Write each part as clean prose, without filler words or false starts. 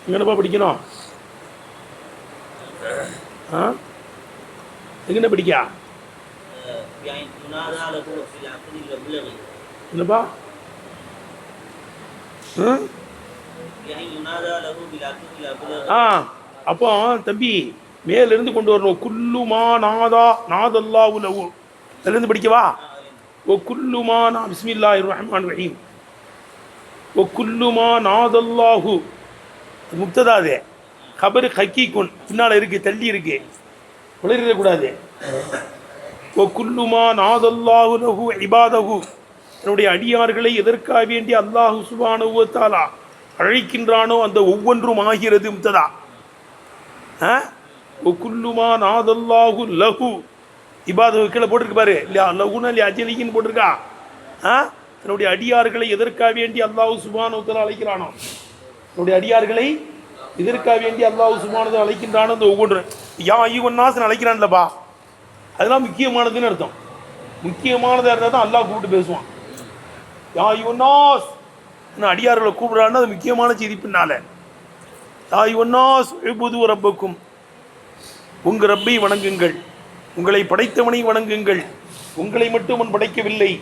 எங்கனப்பா படிக்கணும்? எங்கன படிக்கா? என்னப்பா? அப்போ தம்பி மேலிருந்து கொண்டு வரணும். குல்லுமா நாதா நாதல்லாஹு லஹு. அதிலிருந்து படிக்கவா? ஓ குல்லுமா பிஸ்மில்லாஹிர் ரஹ்மானிர் ரஹீம். ஓ குல்லுமா நாதல்லாஹு முப்ததாதே கபரு ஹக்கீக்குன் பின்னால் இருக்கு, தள்ளி இருக்கு, உளறிடக்கூடாது. ஓ குல்லுமா நாதல்லாஹு லஹு இபாதஹு, என்னுடைய அடியார்களை எதற்காக வேண்டி அல்லாஹு சுப்ஹானஹு வ தஆலா அழைக்கின்றானோ அந்த ஒவ்வொன்றும் ஆகிறது முப்ததா. ஓ குல்லுமா நாதல்லாஹு லஹு இபாதஹு கீழே போட்டிருக்கு பாரு, இல்லையா? லஹுனா இல்லையா அஜலின்னு போட்டிருக்கா. என்னுடைய அடியார்களை எதற்காக வேண்டி அல்லாஹு சுப்ஹானஹு வ தஆலா அழைக்கிறானோ, என்னுடைய அடியார்களை இதற்காக வேண்டி அல்லாஹ் சுப்ஹானஹு அழைக்கின்றான். அந்த ஒவ்வொன்று யா ஐயுவன்னாஸ் அழைக்கிறான்லப்பா, அதெல்லாம் முக்கியமானதுன்னு அர்த்தம். முக்கியமானதாக இருந்தால் தான் அல்லாஹ் கூப்பிட்டு பேசுவான். யா ஐயுவன்னாஸ் அடியார்களை கூப்பிடுறான்னு அது முக்கியமான செய்தி. பின்னால யா ஐயுவன்னாஸ் உஅ்புது ரப்பக்கும், உங்கள் ரப்பை வணங்குங்கள், உங்களை படைத்தவனை வணங்குங்கள். உங்களை மட்டும் அவன் படைக்கவில்லை,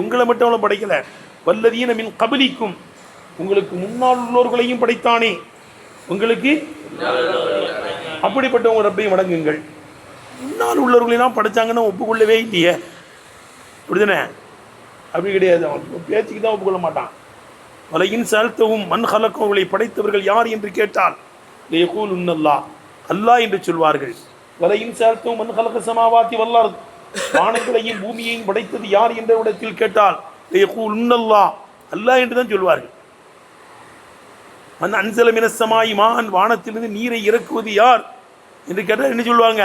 உங்களை மட்டும் அவன் படைக்கல. வல்லதீன மின் கபலிக்கும், உங்களுக்கு முன்னால் உள்ளவர்களையும் படைத்தானே, உங்களுக்கு அப்படிப்பட்ட உங்கள் ரப்பை வணங்குங்கள். முன்னால் உள்ளவர்களெல்லாம் படைச்சாங்கன்னு ஒப்புக்கொள்ளவே இல்லையே, அப்படிதானே? அப்படி கிடையாது, அவன் பேச்சுக்கு தான் ஒப்புக்கொள்ள மாட்டான். வலையின் செலுத்தவும் மண் ஹலக்கும், அவர்களை படைத்தவர்கள் யார் என்று கேட்டால் யகூல் உன்னல்லாஹ், அல்லாஹ் என்று சொல்வார்கள். வலையின் செலுத்தவும் மண் ஹலக சமாவாத்தி வல்லார், வானங்களையும் பூமியையும் படைத்தது யார் என்ற இடத்தில் கேட்டால் யகூல் உன்னல்லாஹ், அல்லாஹ் என்று தான் சொல்வார்கள். அன்சலமின சமாயி மான், வானத்திலிருந்து நீரை இறக்குவது யார் என்று கேட்டால் என்ன சொல்லுவாங்க?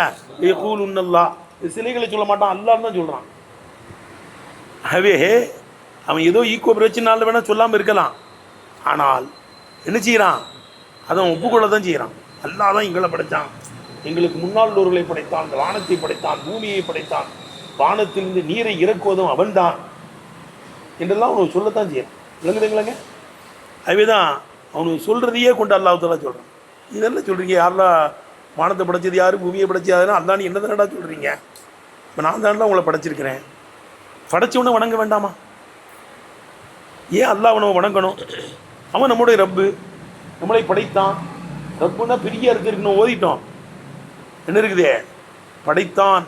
யகூல் உன்னல்லாஹ். சிலைகளை சொல்ல மாட்டான், அல்லாஹ் தான் சொல்கிறான். ஆகவே அவன் ஏதோ ஈக்கோ பிரச்சனால வேணால் சொல்லாமல் இருக்கலாம், ஆனால் என்ன செய்கிறான்? அதை அவன் ஒப்புக்கொள்ள தான் செய்கிறான். அல்லாஹ் தான் எங்களை படைத்தான், எங்களுக்கு முன்னால் உள்ளவர்களை படைத்தான், அந்த வானத்தை படைத்தான், பூமியை படைத்தான், வானத்திலிருந்து நீரை இறக்குவதும் அவன்தான் என்றெல்லாம் அவனுக்கு சொல்லத்தான் செய்யறான். விளங்குதுங்களாங்க? அதுதான் அவனுக்கு சொல்கிறதையே கொண்டு அல்லாஹ் தஆலா சொல்கிறான். இதெல்லாம் சொல்கிறீங்க, யாரெல்லாம் வானத்தை படைச்சது யார், பூமியை படைச்சது யாருன்னா அல்லா, நீ என்ன தானடா சொல்கிறீங்க? இப்போ நான் தானடா உங்களை படைச்சிருக்கிறேன், படைச்சவனை வணங்க வேண்டாமா? ஏன் அல்லாஹ் அவனை வணங்கணும்? அவன் நம்முடைய ரப்பு, நம்மளை படைத்தான். ரப்புன்னா பெரிய இருக்கணும், ஓதிட்டோம். என்ன இருக்குதே? படைத்தான்,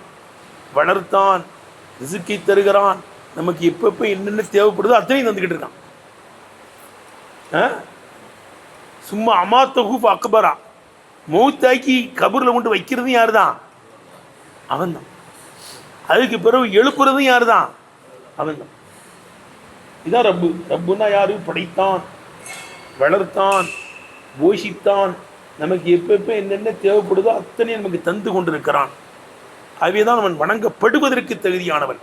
வளர்த்தான், ரிசுக்கை தருகிறான், நமக்கு எப்பப்போ என்னென்ன தேவைப்படுதோ அத்தனையும் தந்துக்கிட்டு இருக்கான். சும்மா அமாத்தஹூஃப் அக்பரா, மௌத்தாக்கி கபூரில் கொண்டு வைக்கிறதும் யார் தான்? அவன் தான். அதுக்கு பிறகு எழுப்புறதும் யார் தான்? அவன் தான். இதான் ரப்பு. ரப்புன்னா யாரு? படைத்தான், வளர்த்தான், போஷித்தான், நமக்கு எப்பப்போ என்னென்ன தேவைப்படுதோ அத்தனை நமக்கு தந்து கொண்டிருக்கிறான். அவை தான் அவன் வணங்கப்படுவதற்கு தகுதியானவன்.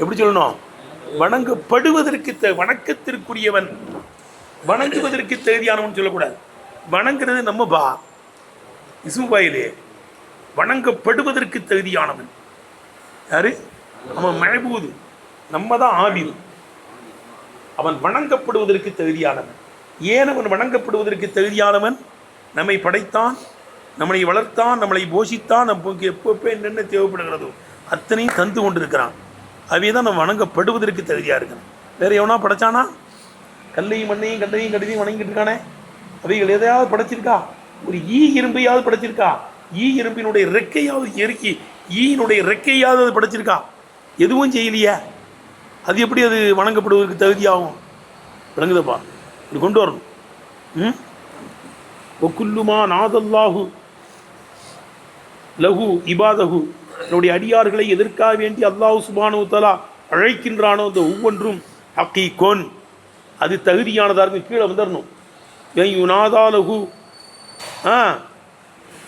எப்படி சொல்லணும்? வணங்கப்படுவதற்கு வணக்கத்திற்குரியவன், வணங்குவதற்கு தகுதியானவன் சொல்லக்கூடாது. வணங்குறது நம்ம பா இசுபாயிலே, வணங்கப்படுவதற்கு தகுதியானவன் யாரு? அவன் மஹ்பூது, நம்ம தான் ஆபிது. அவன் வணங்கப்படுவதற்கு தகுதியானவன். ஏன் அவன் வணங்கப்படுவதற்கு தகுதியானவன்? நம்மை படைத்தான், நம்மளை வளர்த்தான், நம்மளை போஷித்தான், நமக்கு எப்பப்போ என்னென்ன தேவைப்படுகிறதோ அத்தனையும் தந்து கொண்டிருக்கிறான். அவை தான் நம்ம வணங்கப்படுவதற்கு தகுதியாக இருக்கிறான். வேறு எவனா படைச்சானா? கல்லையும் மண்ணையும் கண்டையும் கடையும் வணங்கிட்டு இருக்கானே, அவைகள் எதையாவது படைச்சிருக்கா? ஒரு ஈ இரும்பையாவது படைச்சிருக்கா? ஈ இரும்பினுடைய ரெக்கையாவது எருக்கி ஈயினுடைய ரெக்கையாவது அது படைச்சிருக்கா? எதுவும் செய்யலையே. அது எப்படி அது வணங்கப்படுவதற்கு தகுதியாகும்? விளங்குதப்பா? இது கொண்டு வரணும். ஒக்குல்லுமா நாதல்லாஹு, லஹு இபாதஹு, என்னுடைய அடியார்களை எதற்காக வேண்டி அல்லாஹ் சுப்ஹானஹு வ தஆலா அழைக்கின்றானோ அந்த ஒவ்வொன்றும் ஹக்கீகோன், அது தகுதியானதாக இருக்கு. கீழே வந்துடணும். யுனாதாலஹு,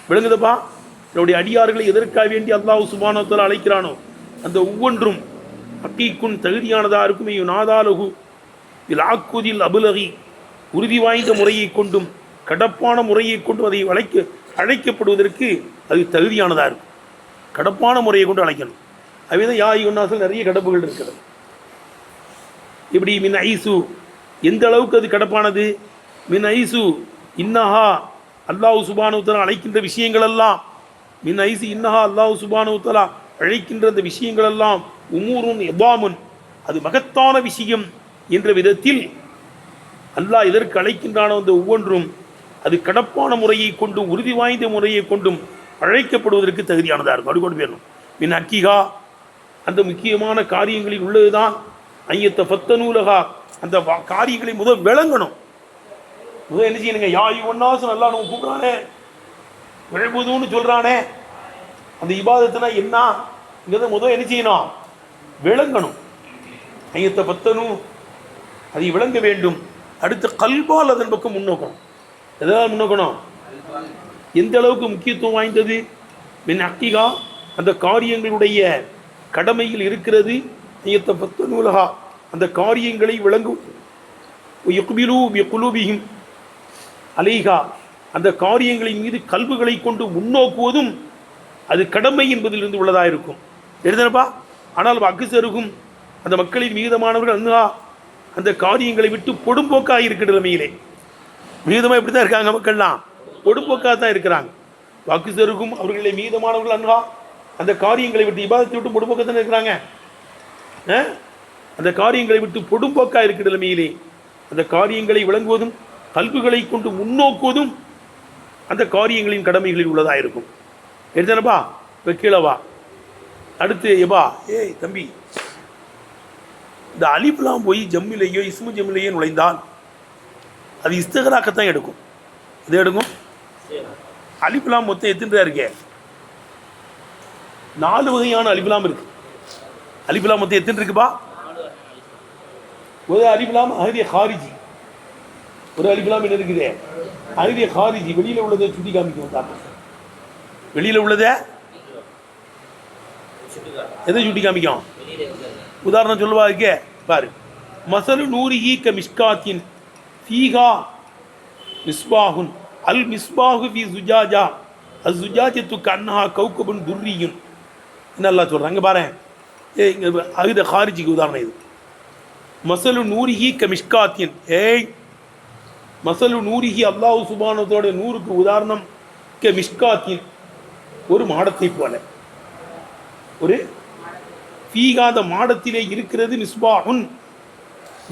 விளங்குதப்பா? என்னுடைய அடியார்களை எதற்காக வேண்டி அல்லாஹ் சுப்ஹானஹு வ தஆலா அழைக்கிறானோ அந்த ஒவ்வொன்றும் ஹக்கீக்குன் தகுதியானதாக இருக்கும். யுனாதாலஹு இல் ஆக்குதில் அபுலகி, உறுதி வாய்ந்த முறையை கொண்டும் கடப்பான முறையை கொண்டும் அதை அழைக்கப்படுவதற்கு அது தகுதியானதாக இருக்கும். கடப்பான முறையை கொண்டு அழைக்கணும். அதுதான் யா யுன்னாஸில் நிறைய கடப்புகள் இருக்கிறது. இப்படி மின் ஐசு, எந்த அளவுக்கு அது கடப்பானது? மின் ஐசு இன்னஹா, அல்லாஹ் சுப்ஹானஹு வ தஆலா அழைக்கின்ற விஷயங்கள் எல்லாம், மின் ஐசு இன்னஹா, அல்லாஹ் சுப்ஹானஹு வ தஆலா அழைக்கின்ற அந்த விஷயங்கள் எல்லாம் உமூருன் இபாமுன், அது மகத்தான விஷயம் என்ற விதத்தில் அல்லாஹ் எதற்கு அழைக்கின்றானோ அந்த ஒவ்வொன்றும் அது கடப்பான முறையை கொண்டும் உறுதி வாய்ந்த முறையை கொண்டும் அழைக்கப்படுவதற்கு தகுதியானதாக இருக்கும். அப்படி கொண்டு போயிடணும். மின் அக்கிகா, அந்த முக்கியமான காரியங்களில் உள்ளதுதான் ஐயத்த ஃபத்தனூலகா, அந்த காரியங்களை முதல் விளங்கணும். முதல் என்ன செய்யணுங்க? யாய் ஒன்னாசு நல்லா நம்ம கூப்பிட்றானே, விழைபுதுன்னு சொல்கிறானே, அந்த இபாதத்துனா என்னங்கிறத முதல் என்ன செய்யணும்? விளங்கணும். ஐயத்த ஃபத்தனு, அதை விளங்க வேண்டும். அடுத்த கல்பால் அதன் பக்கம் முன்னோக்கணும். எதாவது முன்னோக்கணும்? எந்த அளவுக்கு முக்கியத்துவம் வாய்ந்தது? மின் அக்கிகா, அந்த காரியங்களுடைய கடமையில் இருக்கிறது. ஐயத்த ஃபத்தனூலகா, அந்த காரியங்களை விளங்கும். குலூபிஹிம் அலைஹா, அந்த காரியங்களின் மீது கல்புகளை கொண்டு முன்னோக்குவதும் அது கடமை என்பதிலிருந்து உள்ளதாக இருக்கும். எழுதனப்பா. ஆனால் அக்குசருகும், அந்த மக்களின் மீதமானவர்கள் அந்த காரியங்களை விட்டு பொடும்போக்காக இருக்கிற நிலைமையிலே, மீதமாக இப்படி தான் இருக்காங்க மக்கள்லாம், பொடும்போக்காக தான் இருக்கிறாங்க. வாக்குசருகும், அவர்களை மீதமானவர்கள் அந்த காரியங்களை விட்டு, இபாதத்தை விட்டு பொடும்போக்காக தானே இருக்கிறாங்க. அந்த காரியங்களை விட்டு பொடும்போக்காக இருக்கிற நிலைமையிலே அந்த காரியங்களை விளங்குவதும் கல்புகளை கொண்டு முன்னோக்குவதும் அந்த காரியங்களின் கடமைகளில் உள்ளதாக இருக்கும். எடுத்தனப்பா. இப்போ கீழவா. அடுத்து எபா, ஏய் தம்பி, இந்த அலிப்லாம் போய் ஜம்மிலேயோ இஸ்மு ஜம்மிலேயோ நுழைந்தால் அது இஸ்திகராக்கத்தான் எடுக்கும். இது எடுக்கும். அலிப்லாம் மொத்தம் எத்தனை இருக்கே? 4 வகையான அலிப்லாம் இருக்கு. அலிப்லாம் மொத்தம் எத்தனை இருக்குப்பா? ஒரு அலிப்லாம் அஹ்திய ஹாரிஜி, ஒரு அலிப்லாம் என்ன இருக்குது? அஹ்திய ஹாரிஜி. வெளியில் உள்ளதை சுட்டி காமிக்கும். வெளியில் உள்ளதை எதை சுட்டி காமிக்கும்? உதாரணம் சொல்லுவா இருக்கே பாரு. மசலு நூரிஹி க மிஷ்காத்தின் ஃபீஹா மிஸ்பாஹுன் அல் மிஸ்பாஹு ஃபி சுஜாஜா அல் சுஜாஜத்து கன்னஹா கௌகபுன் துர்ரியுன். நல்லா சொல்கிறாங்க பாரு. இங்கே அஹ்த ஹாரிஜிக்கு உதாரணம் இது. மசலு நூரிஹி க மிஷ்காத்தின், ஏய் மசலு நூரிஹி, அல்லாஹ் சுப்ஹானஹு வ தஆலா நூறுக்கு உதாரணம் க மிஷ்காத்தின், ஒரு மாடத்தை போல. ஒரு ஃபீஹா, அந்த மாடத்திலே இருக்கிறது, மிஸ்பாஹுன்,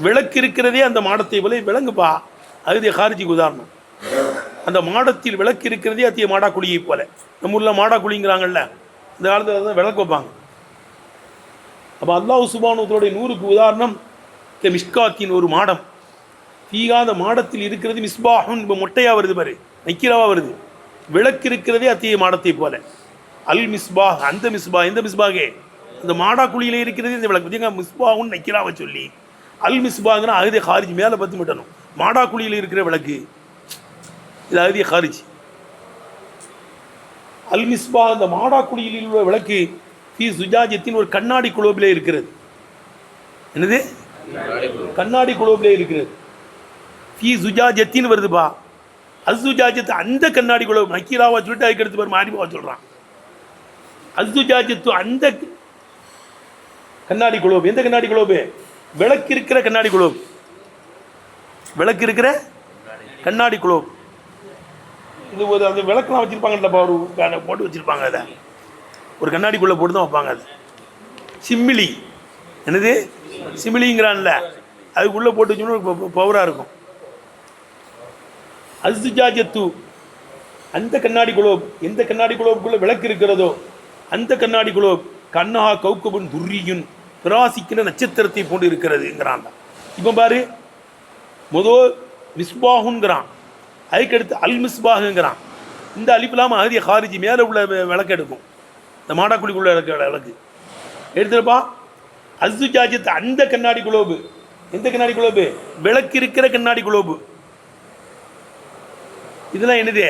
விளக்கு இருக்கிறதே அந்த மாடத்தை போல. விளங்குப்பா. அது ஹாரிஜிக்கு உதாரணம். அந்த மாடத்தில் விளக்கு இருக்கிறதே அத்திய மாடாக்குழியை போல. நம்ம ஊரில் மாடாக்குழிங்கிறாங்கல்ல, இந்த காலத்தில் தான் விளக்கு வைப்பாங்க. அப்போ அல்லாஹ் சுப்ஹானஹு வ தஆலா நூறுக்கு உதாரணம் மிஷ்காத்தின், ஒரு மாடம். ஃபீஹா, அந்த மாடத்தில் இருக்கிறது, மிஸ்பாஹுன், இப்போ மொட்டையாக வருது பாரு, நக்கீராவாக வருது. விளக்கு இருக்கிறதே அத்திய மாடத்தை போல. அல் மிஸ்பாஹ், அந்த மிஸ்பாஹ், எந்த மிஸ்பாகே? அந்த மாடாக்குழியில் இருக்கிறது இந்த விளக்கு. பார்த்தீங்க, மிஸ்பாஹுன்னு நக்கீராவை சொல்லி அல் மிஸ்பாஹ்னா அஹ்திய ஹாரிஜ் மேலே பற்றி விட்டணும். மாடாக்குழியில் இருக்கிற விளக்கு இது அஹ்திய ஹாரிஜ். அல் மிஸ்பாஹ், அந்த மாடாக்குழியில் உள்ள விளக்கு ஃபீ சுஜாஜத்தின், ஒரு கண்ணாடி குளோபிலே இருக்கிறது. என்னது? கண்ணாடி குளோபிலே இருக்கிறது. ஃபீ சுஜாஜத்தின் வருதுப்பா. அஸ்ஸுஜாஜத்து, அந்த கண்ணாடி குளோப். நக்கீராவா சொல்லிட்டு அதுக்கு எடுத்து பாரு மாரிபாவா சொல்கிறான். அஸ்ஸுஜாஜத்து, அந்த கண்ணாடி குளோப். எந்த கண்ணாடி குளோபு? விளக்கு இருக்கிற கண்ணாடி குளோப். விளக்கு இருக்கிற கண்ணாடி குளோப். இது ஒரு அந்த விளக்கெலாம் வச்சுருப்பாங்கல்லப்பா, ஒரு போட்டு வச்சுருப்பாங்க. அதை ஒரு கண்ணாடிக்குள்ளே போட்டு தான் வைப்பாங்க. அது சிம்மிலி. என்னது? சிமிலிங்கிறான்ல, அதுக்குள்ளே போட்டு வச்சோம்னா பவராக இருக்கும். அஸ்ஸுஜாஜத்து, அந்த கண்ணாடி குளோப். எந்த கண்ணாடி குளோப்புக்குள்ளே விளக்கு இருக்கிறதோ அந்த கண்ணாடி குளோப் கன்னஹா கௌகபுன் துர்ரியுன், பிரகாசிக்கிற நட்சத்திரத்தை போன்று இருக்கிறதுங்கிறான். இப்போ பாரு, முதல் மிஸ்பாஹுங்கிறான், அதுக்கடுத்து அல் மிஸ்பாஹுங்கிறான். இந்த அலிஃப்லாம் அகதிய ஹாரிஜி மேலே உள்ள விளக்கு எடுக்கும். இந்த மாடாக்குழிக்குள்ள விளக்கு எடுத்துருப்பா. அஸ்ஸுஜாஜத் அந்த கண்ணாடி குலோபு, எந்த கண்ணாடி குலோபு? விளக்கு இருக்கிற கண்ணாடி குலோபு. இதெல்லாம் என்னது?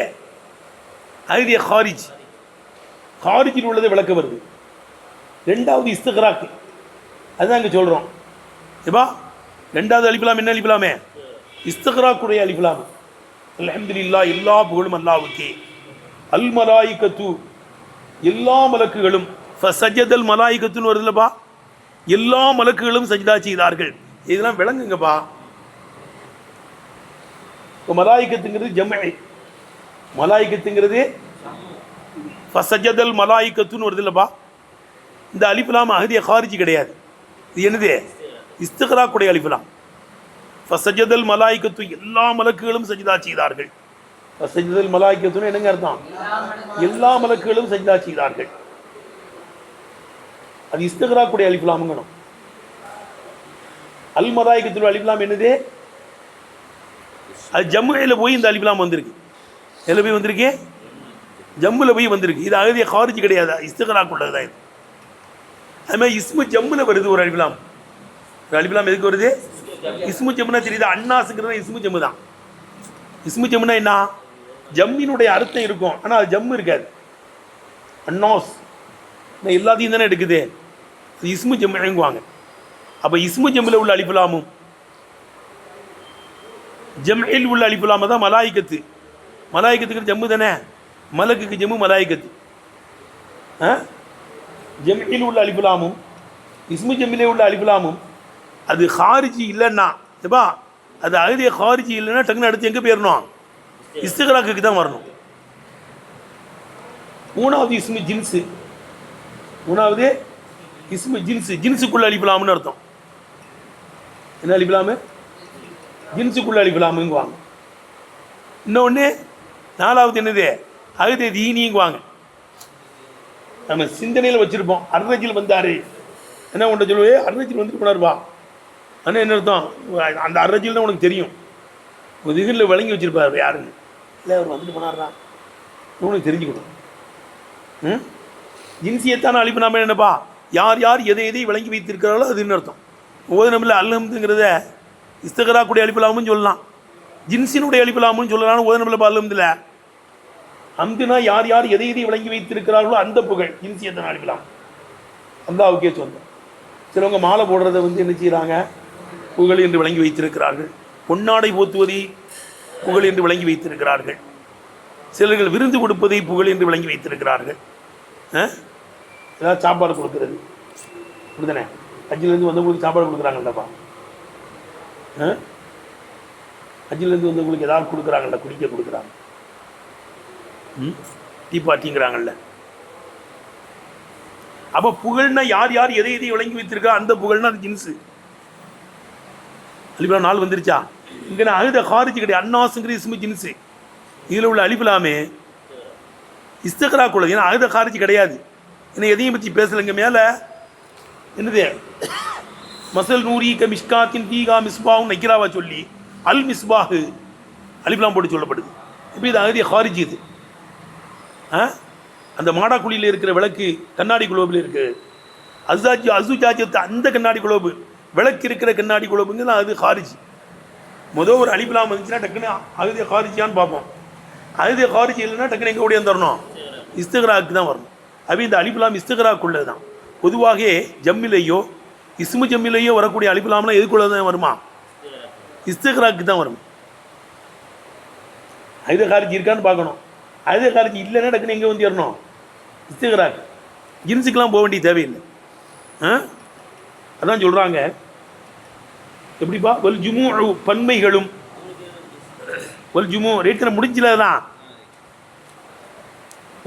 அகதிய ஹாரிஜ். ஹாரிஜில் உள்ளது விளக்கு வருது. ரெண்டாவது இஸ்திக்ராக்கு, அதுதான் இங்கே சொல்கிறோம். ஏப்பா ரெண்டாவது அலிஃப்லாம் என்ன அலிஃப்லாமே? இஸ்திக்ராக்குடைய அலிஃப்லாம். அல்ஹம்துலில்லாஹ், எல்லா புகழும் அல்லாஹ்வுக்கே. அல் மலாயிகத்து, எல்லா மலக்குகளும். ஃபஸஜதல் மலாயிகத்துன்னு வருதுல்லப்பா, எல்லா மலக்குகளும் சஜ்தா செய்தார்கள். இதெல்லாம் விளங்குங்கப்பா. இப்போ மலாயிகத்துங்கிறது ஜம்ஐ, மலாயிகத்துங்கிறது ஃபஸஜதல் மலாயிகத்துன்னு வருதுல்லப்பா. இந்த அலிஃப்லாம் அஹதிய ஹாரிஜி கிடையாது. இது என்னது? இஸ்திக்ராக்குடைய அலிஃப்லாம். ஃபஸஜதல் மலாயிகத்து, எல்லா மலக்குகளும் சஜ்தா செய்தார்கள். ஃபஸஜதல் மலாயிகத்துன்னு என்னங்க அர்த்தம்? எல்லா மலக்குகளும் சஜ்தா செய்தார்கள். அது இஸ்திக்ராக்குடைய அலிஃப்லாம்ங்கணும். அல் மலாயிகத்துல் அலிஃப்லாம் என்னது? அது ஜம்முல போய் இந்த அலிஃப்லாம் வந்திருக்கு. எதில் போய் வந்திருக்கு? ஜம்முல போய் வந்திருக்கு. இது அகதிய ஹாரிஜி கிடையாது, இஸ்திக்ராக்குள்ளது தான் இது. அது மாதிரி இஸ்மு ஜம்முல வருது ஒரு அலிஃப்லாம். ஒரு அலிஃப்லாம் எதுக்கு வருது? இஸ்மு ஜம்முனா தெரியுது. அன்னாஸுங்கிறது இஸ்மு ஜம்மு தான். இஸ்மு ஜம்முனா என்ன? ஜம்மினுடைய அர்த்தம் இருக்கும், ஆனால் அது ஜம்மு இருக்காது. அன்னாஸ் எல்லாத்தையும் தானே எடுக்குது. இஸ்மு ஜம்மு இறங்குவாங்க. அப்போ இஸ்மு ஜம்மில் உள்ள அலிஃப்லாமும் ஜம்இல் உள்ள அலிஃப்லாம தான் மலாயிகத்து. மலாயிகத்துக்கு ஜம்மு தானே, மலக்குக்கு ஜம்மு மலாயிகத்து. ஜம்இல் உள்ள அலிஃப்லாமும் இஸ்மு ஜம்மிலே உள்ள அலிஃப்லாமும் அது ஹாரிஜி இல்லைன்னா, ஏப்பா அது அகதிய ஹாரிஜி இல்லைன்னா டக்குன்னு அடுத்து எங்கே போயிடணும்? இஸ்திக்ராக்கு தான் வரணும். மூணாவது இஸ்மு ஜின்ஸு. மூணாவது இஸ்மு ஜின்ஸு, ஜின்ஸுக்குள்ள அலிஃப்லாம்னு அர்த்தம். என்ன அலிஃப்லாமு? ஜின்ஸுக்குள்ள அலிஃப்லாமுங்குவாங்க. இன்னொன்று நாலாவது என்னது? அகதிய தீனிங்குவாங்க. நம்ம சிந்தனையில் வச்சுருப்போம். அர்ரஜில் வந்தார் என்ன ஒன்று சொல்லுவே, அர்ரஜில் வந்துட்டு போனார்ப்பா. ஆனால் என்ன அர்த்தம்? அந்த அர்ரஜில் தான் உனக்கு தெரியும். திகிரில் விளங்கி வச்சுருப்பார் யாருன்னு. இல்லை அவர் வந்துட்டு போனார்தான் உனக்கு தெரிஞ்சுக்கணும். ஜின்சியத்தான அழிப்பு நாம என்னப்பா? யார் யார் எதை எதை விளங்கி வைத்திருக்கிறாரோ அதுன்னு அர்த்தம். ஓதனமில்ல அல்ஹம்துங்கிறத இஸ்திக்ராக்குடைய அலிஃப்லாமுன்னு சொல்லலாம், ஜின்சினுடைய அலிஃப்லாமுன்னு சொல்லலாம். ஓதனமில்ல அல்ஹம்துல அம்துனா யார் யார் எதை எதை விளங்கி வைத்திருக்கிறார்களோ அந்த புகழ் ஜின்சியத்தான அலிஃப்லாம் அல்லாஹ்வுக்கே சொந்தம். சிலவங்க மாலை போடுறதை என்ன செய்கிறாங்க? புகழ் என்று விளங்கி வைத்திருக்கிறார்கள். பொன்னாடை போத்துவதை புகழ் என்று விளங்கி வைத்திருக்கிறார்கள். சிலர்கள் விருந்து கொடுப்பதை புகழ் என்று விளங்கி வைத்திருக்கிறார்கள். ஏதாவது சாப்பாடு கொடுக்கறது அப்படிதானே? ஹஜ்ஜிலேருந்து வந்தவங்களுக்கு சாப்பாடு கொடுக்குறாங்கல்லப்பா. ஹஜ்ஜிலேருந்து வந்தவங்களுக்கு ஏதாவது கொடுக்குறாங்கல்ல, குடிக்க கொடுக்குறாங்க, டீ பார்ட்டிங்கிறாங்கல்ல. அப்போ புகழ்னா யார் யார் எதை எதை விளங்கி வைத்திருக்கா அந்த புகழ்னா அது ஜின்ஸு. அலிஃப்லாம் நாள் வந்துருச்சா? இங்கே நான் அழுத ஹாரிஜி கிடையாது, அன்னாஸுங்கிற இஸ்மு ஜின்ஸு. இதில் உள்ள அலிஃப்லாமே இஸ்திக்ராக்குள்ளது. ஏன்னா அழுத ஹாரிஜி கிடையாது. ஏன்னா எதையும் பற்றி பேசலைங்க. மேலே என்னது? மசல் நூரி க மிஷ்காத்தின் தீகா மிஸ்பாவும் நக்கிராவா சொல்லி அல் மிஸ்பாஹு அலிஃப்லாம் போட்டு சொல்லப்படுது. இப்போ இது அகதிய ஹாரிஜி. இது அந்த மாடாக்குழியில் இருக்கிற விளக்கு கண்ணாடி குலோபில் இருக்குது. அசுஜாஜத்து அந்த கண்ணாடி குலோபு, விளக்கு இருக்கிற கண்ணாடி குலோபுங்க அது ஹாரிஜி. முதல் ஒரு அலிஃப்லாம் வந்துச்சுன்னா டக்குன்னு அகதிய ஹாரிஜியான்னு பார்ப்போம். அகதிய ஹாரிஜி இல்லைன்னா டக்குன்னு எங்கே ஓடியாந்து தரணும்? இஸ்திக்ராக்கு தான் வரணும். அப்போ இந்த அலிஃப்லாம் இஸ்திக்ராக்குள்ளது தான். பொதுவாக ஜம்மிலேயோ இஸ்மு ஜம்மிலேயோ வரக்கூடிய அலிஃப்லாம்லாம் எதுக்குள்ளே தான் வருமா? இஸ்திக்ராக்கு தான் வரும். அகதிய ஹாரிஜி இருக்கான்னு பார்க்கணும். அகதிய ஹாரிஜி இல்லைன்னா டக்குன்னு எங்கே வந்து ஏறணும்? இஸ்திக்ராக். ஜின்ஸுக்கெலாம் போக வேண்டிய தேவையில்லை. அதான் சொல்கிறாங்க. எப்படிப்பா? வல் ஜுமூ பன்மைகளும், வல் ஜுமூ ரேட்டில் முடிஞ்சல தான்.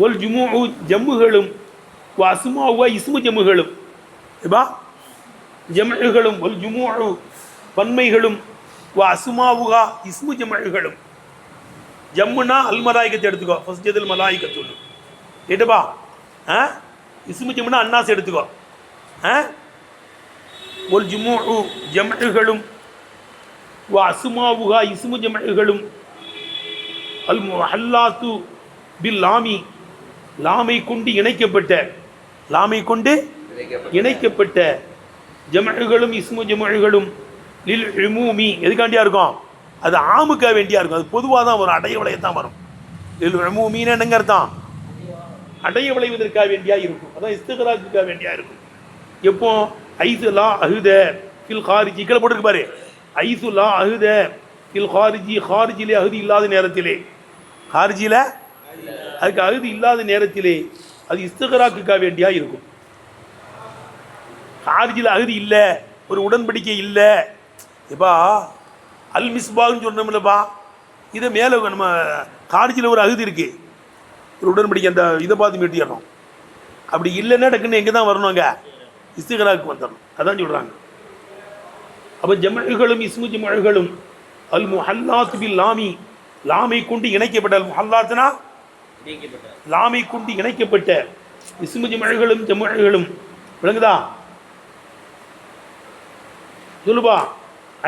வல் ஜுமூ ஜம்முகளும் அசுமாவா இஸ்மு ஜம்முகளும். ஏப்பா ஜம்முகளும் வல் ஜுமூ பன்மைகளும் அசுமாவுகா இஸ்மு ஜம்முகளும். ஜம்முனா அல் மலாயிகத்தை எடுத்துக்கோ, ஃபஸ்ஜதல் மலாயிகத்துன்னு கேட்டுப்பா. இஸ்மு ஜம்முனா அன்னாஸ் எடுத்துக்கோ. ஒல் ஜுமூ ஜம்முகளும் அசுமாவுகா இஸ்மு ஜம்முகளும் அல் முஹல்லாத்து பில் லாமி, லாமை கொண்டு இணைக்கப்பட்ட, லாமை கொண்டு இணைக்கப்பட்ட ஜமழுகளும் இஸ்மு ஜமழுகளும் லில் உமூமி எதுக்காண்டியா இருக்கும்? அது ஆமுக்காக வேண்டியா இருக்கும். அது பொதுவாக தான் வரும், அடைய விளையத்தான் வரும். லில் உமூமின்னு என்னங்க அர்த்தம்? அடைய விளைவதற்காக வேண்டியா இருக்கும். அதான் இஸ்திக்ராக்குக்காக வேண்டியா இருக்கும். எப்போ? ஐசு லா அஹுத ஃபில் ஹாரிஜி, கீழே போட்டுருக்கு பாரு. ஐசு லா அஹுத ஃபில் ஹாரிஜி, ஹாரிஜிலே அகுதி இல்லாத நேரத்திலே, ஹாரிஜியில் அதுக்கு அகுதி இல்லாத நேரத்திலே அது இஸ்திக்ராக்குக்காக வேண்டியா இருக்கும். ஹாரிஜில் அகுதி இல்லை, ஒரு உடன்படிக்கை இல்லை. எப்பா அல் மிஸ்பான்னு சொன்னோம்லப்பா, இதை மேலே நம்ம ஹாரிஜில் ஒரு அகுதி இருக்குது, ஒரு உடன்படிக்கை, அந்த இதை பார்த்து மீட்டிடணும். அப்படி இல்லைன்னா டக்குன்னு எங்கே தான் வரணும்? அங்கே இஸ்திக்ராக்கு வந்துடணும். அதான் சொல்கிறாங்க. அப்போ ஜமழுகளும் இஸ்மு ஜமழுகளும் அல் முஹல்லாத் பில் லாமி, லாமை கொண்டு இணைக்கப்பட்ட, அல் முஹல்லாத்னா லாமை கொண்டு இணைக்கப்பட்ட இஸ்மு ஜமழுகளும் ஜமழுகளும், விளங்குதா? சொல்லுபா.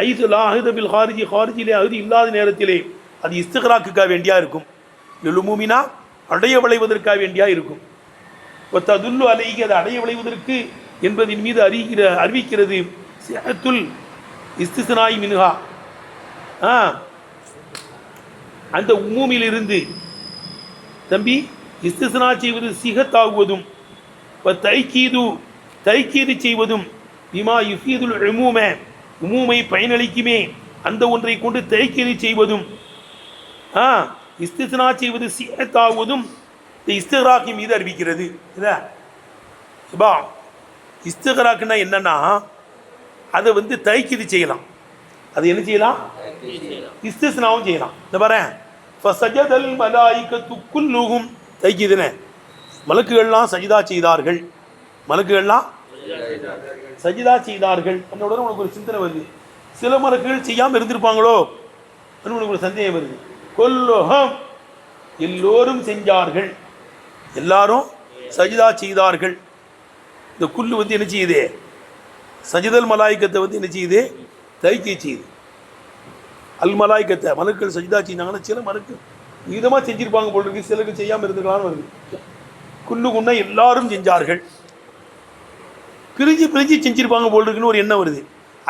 ஐசு லா அஹுத பில் ஹாரிஜி, ஹாரிஜிலே அகுதி இல்லாத நேரத்திலே அது இஸ்திக்ராக்குக்காக வேண்டியா இருக்கும். லுமுமினா அடைய விளைவதற்காக வேண்டியா இருக்கும். ததுல்லு அலைஹி, அது அடைய விளைவதற்கு என்பதின் மீது அறிவிக்கிறது. சிஹத்துல் இஸ்திஸ்னாய் மின்ஹா, அந்த உமூமிலிருந்து தம்பி இஸ்திஸ்னா செய்வது சிஹத்தாகுவதும், தைக்கீது செய்வதும், பிமா யுஃபீதுல் உமூம, உமூமை பயனளிக்குமே அந்த ஒன்றை கொண்டு தைக்கீது செய்வதும், இஸ்திஸ்னா செய்வது சிஹத்தாகுவதும் இந்த இஸ்திக்ராக்கின் மீது அறிவிக்கிறது. இதா இஸ்திக்ராக்குன்னா என்னன்னா, அதை வந்து தைக்கீது செய்யலாம். அது என்ன செய்யலாம்? இஸ்திஸ்னாவும் செய்யலாம். இந்த பாரு, ஃபஸஜதல் மலாயிகத்து குல்லுஹும், தைக்கீதுனே மலக்குகள்லாம் சஜிதா செய்தார்கள், மலக்குகள்லாம் சஜிதா செய்தார்கள். என்னோட உனக்கு ஒரு சிந்தனை வருது, சில மலக்குகள் செய்யாமல் இருந்திருப்பாங்களோ உனக்கு ஒரு சந்தேகம் வருது. கொல்லுஹும், எல்லோரும் செஞ்சார்கள், எல்லாரும் சஜிதா செய்தார்கள். இந்த குல்லு வந்து என்ன செய்யுது? சஜிதல் மலாய்க்கத்தை வந்து என்ன செய்யுது? தைக்கீ செய்யுது. அல் மலாய்க்கத்தை மலக்குகள் சஜிதா செய்தாங்கன்னா சில மலக்கு மீதமாக செஞ்சிருப்பாங்க போல் இருக்கு, சிலருக்கு செய்யாமல் இருந்துக்கலான்னு வருது. குல்லுகுன்னா எல்லாரும் செஞ்சார்கள், பிரிஞ்சு பிரிஞ்சு செஞ்சிருப்பாங்க போல் இருக்குன்னு ஒரு எண்ணம் வருது.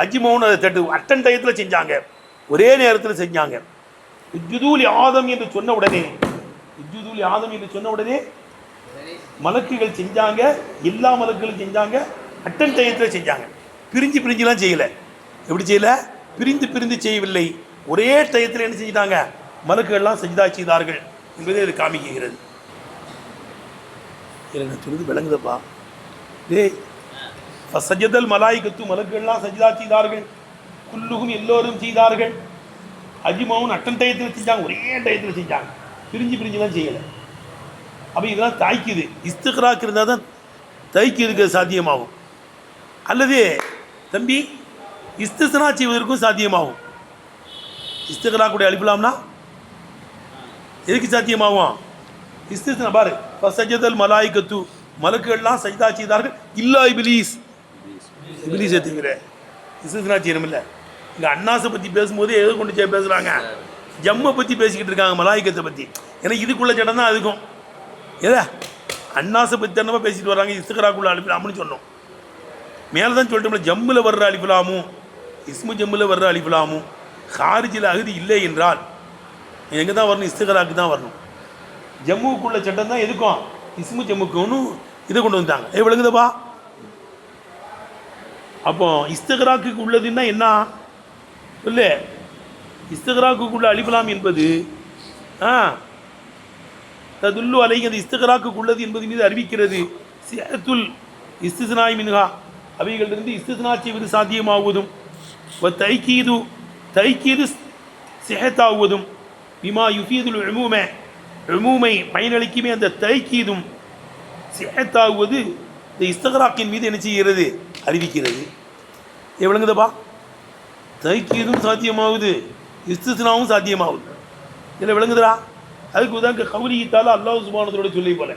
அஜ்மவுன்னு அதை தட்டு அட்டன் டயத்தில் செஞ்சாங்க, ஒரே நேரத்தில் செஞ்சாங்க. இஜ்ஜுதூலி ஆதம் என்று சொன்ன உடனே, இஜ்ஜுதூலி ஆதம் என்று சொன்ன உடனே மலக்குகள் செஞ்சாங்க, எல்லா மலக்குகளும் செஞ்சாங்க, அட்டன் டயத்தில் செஞ்சாங்க. பிரிஞ்சு பிரிஞ்சுலாம் செய்யலை. எப்படி செய்யலை? பிரிந்து பிரிந்து செய்யவில்லை, ஒரே டயத்தில் என்ன செஞ்சிட்டாங்க? மலக்குகள்லாம் சஜிதா செய்தார்கள் என்பதை இது காமிக்கிறது. எனக்கு சொல்லுது விளங்குதப்பா. டேய், சஜதல் மலாய்கத்து, மலக்குகள்லாம் சஜிதா செய்தார்கள், குல்லுகும் எல்லோரும் செய்தார்கள், அஜ்மவுன் அட்டன் டயத்தில் செஞ்சாங்க, ஒரே டயத்தில் செஞ்சாங்க, பிரிஞ்சு பிரிஞ்சுலாம் செய்யலை. அப்போ இதெல்லாம் தாய்க்குது. இஸ்திக்ராக் இருந்தால் தான் தைக்கிறதுக்கு சாத்தியமாகும். அல்லது தம்பி இஸ்திஸ்னா செய்வதற்கும் சாத்தியமாகும். இஸ்திக்ராக்குடைய அழிப்பலாம்னா எதுக்கு சாத்தியமாகும்? இஸ்திஸ்னா பாரு, ஃபஸஜதல் மலாயிகத்து, மலக்குகள்லாம் சஜிதா செய்தார்கள், இல்லா இபிலீஸ், இபிலீஸ் ஏற்றுங்கிற இஸ்திஸ்னா செய்யணும். இல்லை, இங்கே அன்னாஸை பற்றி பேசும்போது எதை கொண்டு பேசுகிறாங்க? ஜம்மை பற்றி பேசிக்கிட்டு இருக்காங்க, மலாய்க்கத்தை பற்றி. ஏன்னா இதுக்குள்ள சட்டம் தான் அதுக்கும். ஏதா அன்னாஸை பற்றி தானே பேசிட்டு வராங்க, இஸ்திக்ராக்குள்ள அழிப்பலாம்னு சொன்னோம். மேலே தான் சொல்லிட்டோம்ல, ஜம்மில் வர்ற அழிப்பலாமும் இஸ்மு ஜம்மில் வர்ற அழிப்பலாமும் ஹாரிஜில் அகுதி இல்லை என்றால் எங்கே தான் வரணும்? இஸ்திக்ராக்கு தான் வரணும். ஜம்முக்குள்ள சட்டம் தான் எதுக்கும்? இஸ்மு ஜம்முக்குன்னு இதை கொண்டு வந்தாங்க. விளங்குதப்பா? அப்போ இஸ்திக்ராக்கு உள்ளதுன்னா என்ன இல்லை? இஸ்திக்ராக்குள்ள அழிப்பலாம் என்பது ததுல்லு அலைஹி, அது இஸ்திக்ராக்கு உள்ளது என்பது மீது அறிவிக்கிறது. சிஹத்துல் இஸ்திஸ்னாய் மின்ஹா, அவைகளிலிருந்து இஸ்திஸ்னா செய்வது சாத்தியமாகுவதும், தைக்கீது சிஹத்தாகுவதும், பிமா யுஃபீதுல் உமூம, உமூமை பயனளிக்குமே அந்த தைக்கீதும் சிஹத்தாகுவது இந்த இஸ்திக்ராக்கின் மீது என்ன செய்கிறது? அறிவிக்கிறது. விளங்குதப்பா? தைக்கீதும் சாத்தியமாகுது, இஸ்திஸ்னாவும் சாத்தியமாகுது. இதில் விளங்குதுடா? அதுக்கு உதாரண கவுலித்தால அல்லாஹ் சுப்ஹானஹு சொல்லி போல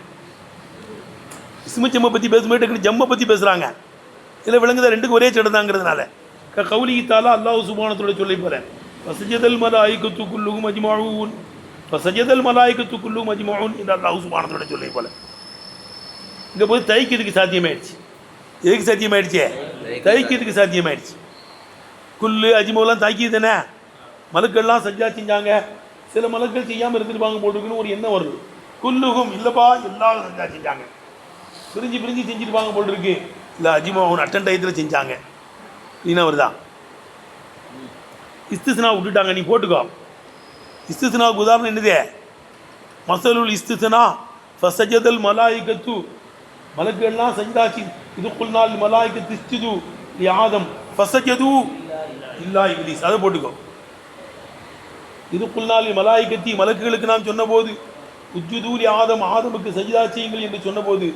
இஸ்மு ஜம்மை பற்றி பேசும்போது ஜம்மை பற்றி பேசுகிறாங்க. இதில் விளங்குதா? ரெண்டுக்கும் ஒரே சட்டம் தாங்கிறதுனால கவுலித்தால அல்லாஹ் சுப்ஹானஹு சொல்லி போல வஸஜதல் மலாயிகத்து குல்லுஹும் அஜ்மஊன், இப்போ சஜதல் மலாய்க்கத்து குல்லு மஜ்மூன் என்று அல்லாஹ் சுப்ஹானஹு வ சொல்லி போல இங்கே போய் தைக்கிறதுக்கு சாத்தியமாயிடுச்சு. எதுக்கு சாத்தியமாயிடுச்சு? தைக்கிறதுக்கு சாத்தியமாயிடுச்சு. குல்லு அஜ்மூலாம் தாக்கி தானே. மலக்கள்லாம் சஜ்ஜா செஞ்சாங்க. சில மலக்கள் செய்யாமல் இருந்துருப்பாங்க போட்டுருக்குன்னு ஒரு எண்ணம் வருது. குல்லுகும் இல்லைப்பா எல்லாரும் சஜ்ஜா செஞ்சாங்க. பிரிஞ்சு பிரிஞ்சு செஞ்சுருப்பாங்க போட்டுருக்கு. இல்லை அஜ்மூன் அட்டன் டயத்தில் செஞ்சாங்க. நீனா வருதா? இஸ்திஸ்னா விட்டுட்டாங்க, நீ போட்டுக்கோ. இஸ்திஸ்னாவுக்கு உதாரணம் என்னது? மசலுல் இஸ்திஸ்னா ஃபசஜதல் மலாயிகத்து, மலக்கெல்லாம் சஜ்தாச்சி. இது குல்நாள் மலாயிகத்து இஸ்ஜுது லி ஆதம் ஃபசஜது இல்லா இப்லீஸ். அதை போட்டுக்கோ. இது குல்நாள் மலாயிகத்தி, மலக்குகளுக்கு நாம் சொன்னபோது உஜ்ஜுது லி ஆதம், ஆதமுக்கு சஜ்தா செய்யுங்கள் என்று சொன்னபோது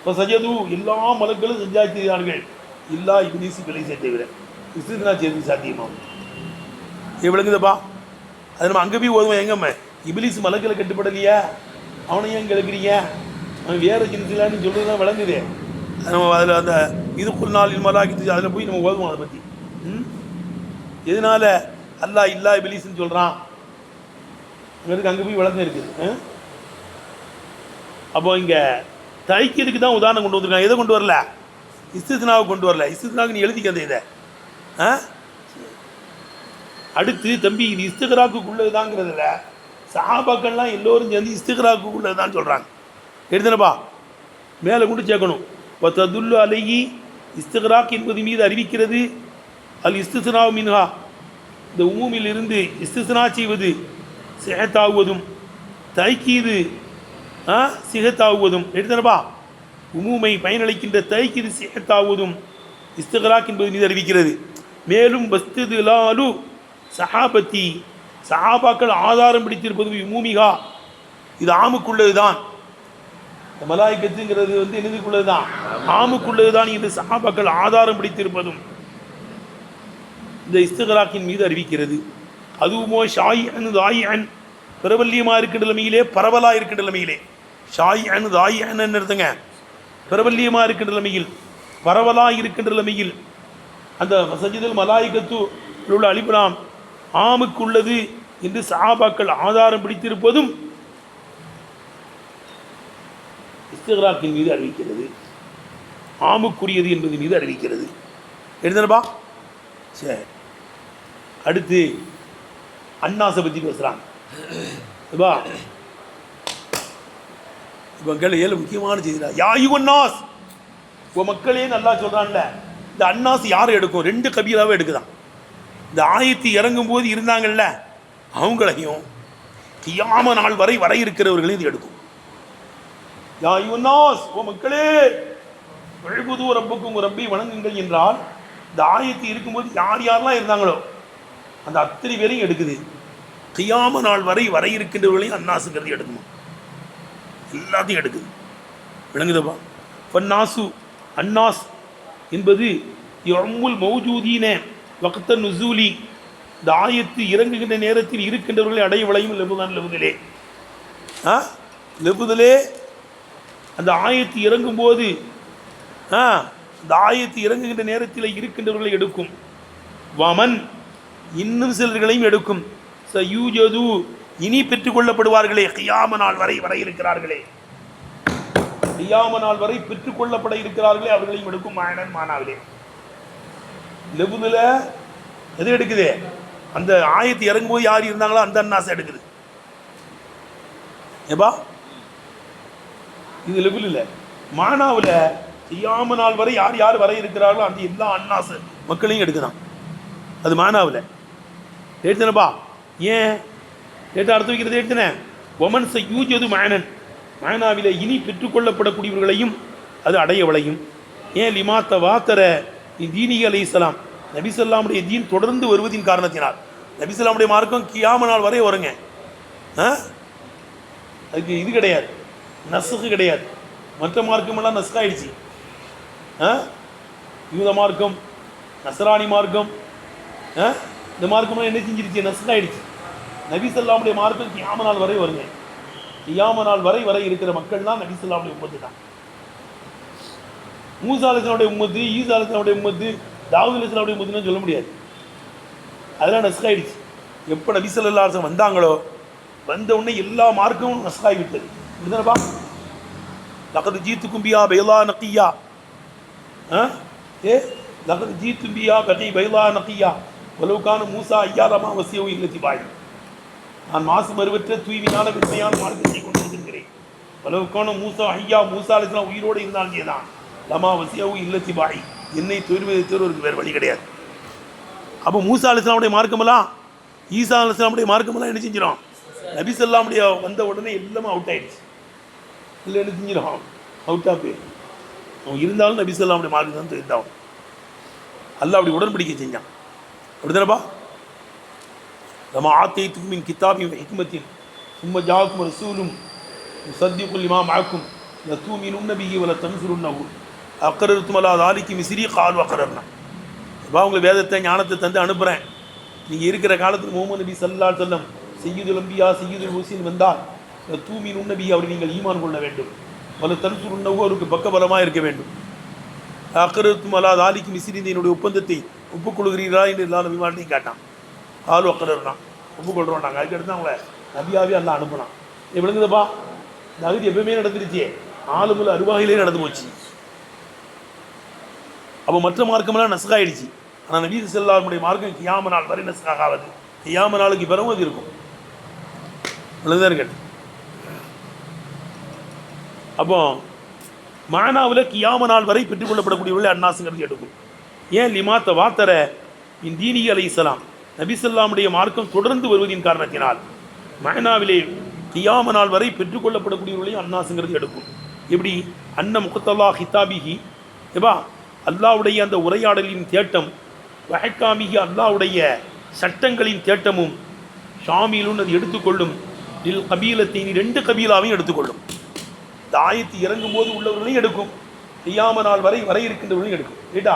ஃபசஜது எல்லா மலக்களும் சஜ்தா செய்தார்கள் இல்லா இப்லீஸ், இப்லீஸை தவிர. இஸ்திஸ்னா செய்து சாத்தியமாகும். இது விளங்குதப்பா? அது நம்ம அங்கே போய் ஓதுவோம். எங்கம்மா இப்லீஸ் மலக்களை கட்டுப்படலையா, அவனை ஏன் கேட்குறீங்க, அவன் வேறு ஜின்ஸ்லான்னு சொல்கிறது தான் விளங்குது. நம்ம அதில் அந்த இது குல்நாளில் மலாய்க்கத்து அதில் போய் நம்ம ஓதுவோம் அதை பற்றி. எதனால் அல்லாஹ் இல்லா இப்லீஸ்ன்னு சொல்கிறான் அங்கே போய் விளக்கம் இருக்குது. அப்போ இங்கே தைக்கிறதுக்கு தான் உதாரணம் கொண்டு வந்திருக்காங்க. எதை கொண்டு வரல? இஸ்திஸ்னாவை கொண்டு வரல. இஸ்திஸ்னாவுக்கு நீ எழுதிக்க இதை. அடுத்து தம்பி இது இஸ்திக்ராக்குள்ளதுதாங்கிறதுல சஹாபாக்கள்லாம் எல்லோரும் சேர்ந்து இஸ்திக்ராக்குள்ளது தான் சொல்கிறாங்க. எழுதுனப்பா மேலே கொண்டு சேர்க்கணும். இப்போ ததுல்லு அலையி இஸ்திக்ராக் என்பது மீது அறிவிக்கிறது. அல் இஸ்திஸ்னா மின்ஹா, இந்த உமூமில் இருந்து இஸ்திஸ்னா செய்வது சிஹத்தாகுவதும் தைக்கீது சிஹத்தாகுவதும். எழுதுனப்பா உமூமை பயனளிக்கின்ற தைக்கீது சிஹத்தாகுவதும் இஸ்திக்ராக் என்பது மீது அறிவிக்கிறது. மேலும் பஸ்துலாலு சஹாபத்தி, சஹாபாக்கள் ஆதாரம் பிடித்திருப்பது உமூமிகா, இது ஆமுக்குள்ளது தான். இந்த மலாய்க்கத்துங்கிறது என்னதுக்குள்ளது தான்? ஆமுக்குள்ளது தான் என்று சஹாபாக்கள் ஆதாரம் பிடித்திருப்பதும் இந்த இஸ்திக்ராக்கின் மீது அறிவிக்கிறது. அதுவுமோ ஷாய் அன் தாய் அன், பிரபல்யமாக இருக்கின்ற நிலைமையிலே, பரவலாக இருக்கின்ற நிலைமையிலே. ஷாய் அன் தாய் அன் நிறுத்துங்க. பிரபல்யமாக இருக்கின்ற நிலைமையில், பரவலாக இருக்கின்ற நிலைமையில் அந்த சஜிதல் மலாய்க்கத்து உள்ள அலிபுராம் ஆமுக்குள்ளது என்று சஹாபாக்கள் ஆதாரம் பிடித்திருப்பதும் இஸ்திக்ராக்கின் மீது அறிவிக்கிறது. ஆமுக்குரியது என்பது மீது அறிவிக்கிறது. எழுதுனப்பா சரி. அடுத்து அன்னாஸை பற்றி பேசுகிறாங்க. இப்போ கேள்வி ஏழு முக்கியமான செய்திடா. யாயுவன்னாஸ், இப்போ மக்களே நல்லா சொல்கிறான்ல. இந்த அன்னாஸ் யாரை எடுக்கும்? ரெண்டு கபீலாவே எடுக்குதான். இந்த ஆயத்து இறங்கும் போது இருந்தாங்கல்ல அவங்களையும் கியாம நாள் வரை வர இருக்கிறவர்களையும் இது எடுக்கும். யாயுவன்னாஸ், ஓ மக்களே, வழிபுது ரப்புக்கும் ரப்பை வணங்குங்கள் என்றால் இந்த ஆயத்து இருக்கும்போது யார் யாரெல்லாம் இருந்தாங்களோ அந்த அத்தனை பேரையும் எடுக்குது. கியாம நாள் வரை வர இருக்கின்றவர்களையும் அன்னாசுங்கிறது எடுக்குமா? எல்லாத்தையும் எடுக்குது. விளங்குதப்பா? ஃபன்னாசு, அன்னாஸ் என்பது யம்முல் மௌஜூதீன வக்த நுசூலி, இந்த ஆயத்து இறங்குகின்ற நேரத்தில் இருக்கின்றவர்களை அடைய விளையும் லெபுதான் லெபுதலே. லெபுதலே அந்த ஆயத்து இறங்கும் போது இந்த ஆயத்து இறங்குகின்ற நேரத்தில் இருக்கின்றவர்களை எடுக்கும். வமன், இன்னும் சிலர்களையும் எடுக்கும். சயூஜது, இனி பெற்றுக்கொள்ளப்படுவார்களே, கியாம நாள் வரை வர இருக்கிறார்களே, கியாம நாள் வரை பெற்றுக்கொள்ளப்பட இருக்கிறார்களே, அவர்களையும் எடுக்கும். மாயனன் மானாவிலே லெபுதுல எது எடுக்குது? அந்த ஆயத்து இறங்கும்போது யார் இருந்தாங்களோ அந்த அன்னாசை எடுக்குது. ஏப்பா இது லெபுல் இல்லை. மானாவில் கியாம நாள் வரை யார் யார் வர இருக்கிறார்களோ அந்த எல்லா அன்னாசு மக்களையும் எடுக்குதான். அது மானாவில் எடுத்தனப்பா. ஏன் கேட்டு அர்த்தம் வைக்கிறது எடுத்தன? ஒமன் யூஜது மாயனன், மாயனாவிலே இனி பெற்றுக்கொள்ளப்படக்கூடியவர்களையும் அது அடையவளையும். ஏன் லிமாத்த வாத்தர தீனி அலை இஸ்லாம், நபிசல்லாமுடைய தீன் தொடர்ந்து வருவதின் காரணத்தினால். நபிசல்லாமுடைய மார்க்கம் கியாம நாள் வரை வருங்க. அதுக்கு இது கிடையாது, நசுக்கு கிடையாது. மற்ற மார்க்கமெல்லாம் நசுக்காயிடுச்சு. யூத மார்க்கம், நசராணி மார்க்கம், இந்த மார்க்கம்லாம் என்ன செஞ்சிருச்சு? நசுக்காயிடுச்சு. நபிசல்லாமுடைய மார்க்கம் கியாம நாள் வரை வருங்க. கியாம நாள் வரை வரை இருக்கிற மக்கள் தான் நபிசல்லாமுடைய உம்மத்து தான். மூசா அலைஹிஸ்ஸலாமுடைய உம்மத்து, ஈசா அலைஹிஸ்ஸலாமுடைய உம்மத்து, தாவூத் அலைஹிஸ்ஸலாமுடைய உம்மத்துன்னு சொல்ல முடியாது. அதெல்லாம் நஸ்காயிடுச்சு. எப்போ நபி ஸல்லல்லாஹு அலைஹி வஸல்லம் வந்தாங்களோ வந்த உடனே எல்லா மார்க்கமும் நஸ்காய் விட்டது. இப்படிதானப்பா? லகது ஜீத்துக்கும் பியா பைலா நக்கியா, லகது ஜீத்தும் பியா பைலா நக்கியா வலவுக்கான மூசா ஐயாலமா வசியவும் இல்லத்தி பாய். நான் மாசு மறுவற்ற தூய்மையான வெண்மையான மார்க்கத்தை கொண்டு வந்திருக்கிறேன். வலவுக்கான மூசா ஐயா, மூசா அலைஹிஸ்ஸலாம் உயிரோடு இருந்தாங்க தான் லமா வசியவும் இல்லத்தி பாய், என்னை தூய்மையை தவிர வேறு வழி கிடையாது. அப்போ மூசா அலைஹிஸ்ஸலாமுடைய மார்க்கமெல்லாம், ஈசா அலைஹிஸ்ஸலாமுடைய மார்க்கமெல்லாம் என்ன செஞ்சிடும்? நபி ஸல்லல்லாஹு வந்த உடனே எல்லாமே அவுட் ஆயிடுச்சு. இல்லை என்ன செஞ்சிடும்? அவுட்டாக போயிடும். அவன் இருந்தாலும் நபி ஸல்லல்லாஹு மார்க்கம் தான் இருந்தான். அல்லாஹ் அப்படி உடன்படிக்கை செஞ்சான். அப்படி தானப்பா? நம்ம ஆத்தைத்துக்கும் மின் கித்தாபின் ஹிக்மத்தின் சும்ம ஜாக்கும் ரசூலும் முஸத்திகுல் லிமா மஅக்கும் லதூமினுன்ன பிஹி வல தன்சுருன்னஹு அக்ரர்தும் அலா ஸாலிகி மிஸ்ரி காலு அக்ரர்னா. அப்பா உங்களை வேதத்தை ஞானத்தை தந்து அனுப்புகிறேன். நீங்கள் இருக்கிற காலத்தில் முஹம்மது நபி ஸல்லல்லாஹு அலைஹி வஸல்லம் சையீதுல் அன்பியா சையீதுல் முர்ஸலீன் வந்தால் லதூமினுன்ன பிஹி, அவரை நீங்கள் ஈமான் கொள்ள வேண்டும். வல தன்சுருன்னஹு, அவருக்கு பக்கபலமாக இருக்க வேண்டும். அக்ரர்தும் அலா ஸாலிகி மிஸ்ரி, என்னுடைய ஒப்பந்தத்தை ஒப்புக்கொள்கிறீர்களா என்று எல்லா நபிமார்களையும் கேட்டான். ஆளு அக்கறா ஒப்புக்கொள்கிறோம் நாங்கள். அதுக்கடுத்து அவங்கள நபியாவே எல்லாம் அனுப்பினான். விளங்குதப்பா? இந்த அகதி எப்பவுமே நடந்துருச்சு, ஆளுமுள்ள அருவாகிலே நடந்து போச்சு. அப்போ மற்ற மார்க்கமெல்லாம் நசுகாயிடுச்சு. ஆனால் நபி ஸல்லல்லாஹு அலைஹி மார்க்கம் கியாம நாள் வரை நசுகாகாது. கியாம நாளுக்கு பிறகு அது இருக்கும். விளங்குதார்கள்? அப்போ மானாவில் கியாம நாள் வரை பெற்றுக்கொள்ளப்படக்கூடியவர்களை அன்னாசுங்கிறது எடுக்கும். ஏன் லிமாத்த வாத்தர இன் தீனி அலைஹிஸ்ஸலாம், நபி ஸல்லல்லாஹு மார்க்கம் தொடர்ந்து வருவதின் காரணத்தினால் மயனாவிலே கியாம நாள் வரை பெற்றுக்கொள்ளப்படக்கூடியவர்களையும் அன்னாசுங்கிறது எடுக்கும். எப்படி? அன்ன முகத்தல்லா ஹிதாபிஹி, ஏபா அல்லாவுடைய அந்த உரையாடலின் தேட்டம், வஹக்காமிஹி அல்லாவுடைய சட்டங்களின் தேட்டமும், ஷாமிலும் அது எடுத்துக்கொள்ளும், இல் கபீலத்தின் ரெண்டு கபீலாவையும் எடுத்துக்கொள்ளும். இந்த ஆயத்து இறங்கும் போது உள்ளவர்களையும் எடுக்கும், கியாம நாள் வரை இருக்கின்றவர்களையும் எடுக்கும். ஏட்டா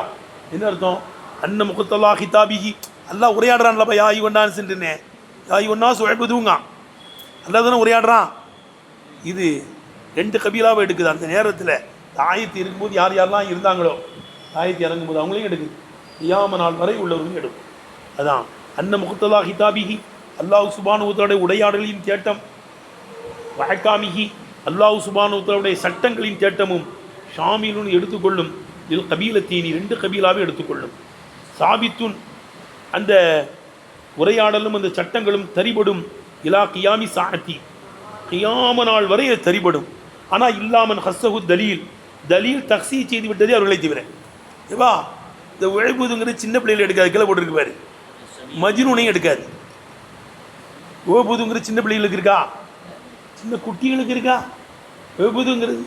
என்ன அர்த்தம்? அன்ன முகத்தல்லா ஹிதாபிஹி, அல்லாஹ் உரையாடுறான்லப்பா, யாய் ஒன்னான்னு சென்றுனே யாய் ஒன்னா சுழப்புதுங்க அல்லா தானே உரையாடுறான். இது ரெண்டு கபீலாவை எடுக்குது. அந்த நேரத்தில் ஆயத்து இருக்கும்போது யார் யாரெல்லாம் இருந்தாங்களோ ஆயத்து இறங்கும்போது அவங்களையும் எடுக்குது. கியாம நாள் வரை உள்ளவர்களையும் எடுக்கும். அதான் அன்ன முகத்தல்லா ஹிதாபிஹி, அல்லாஹ் சுப்ஹானஹு வ தஆலா உரையாடலின் தேட்டம், வஹக்காமிஹி அல்லாஹ் சுப்ஹானஹு வ தஆலாவுடைய சட்டங்களின் தேட்டமும், ஷாமிலுன் எடுத்துக்கொள்ளும், இல் கபீலத்தீனி ரெண்டு கபீலாவை எடுத்துக்கொள்ளும், சாபித்துன் அந்த உரையாடலும் அந்த சட்டங்களும் தரிபடும், இலா கியாமி சாஅத்தி கியாம நாள் வரை தரிபடும். ஆனால் இல்லாமன் ஹஸ்ஸஹு தலீல், தலீல் தக்ஸீ செய்து விட்டதே அவர்களை தவிர. ஏவா இந்த உழைப்புதுங்கிறது சின்ன பிள்ளைகள் எடுக்காது, கீழே போட்டுருக்கு பாரு. மஜ்னூனையும் எடுக்காது. ஓபுதுங்கிறது சின்ன பிள்ளைகளுக்கு இருக்கா? சின்ன குட்டிகளுக்கு இருக்கா? ஓபுதுங்கிறது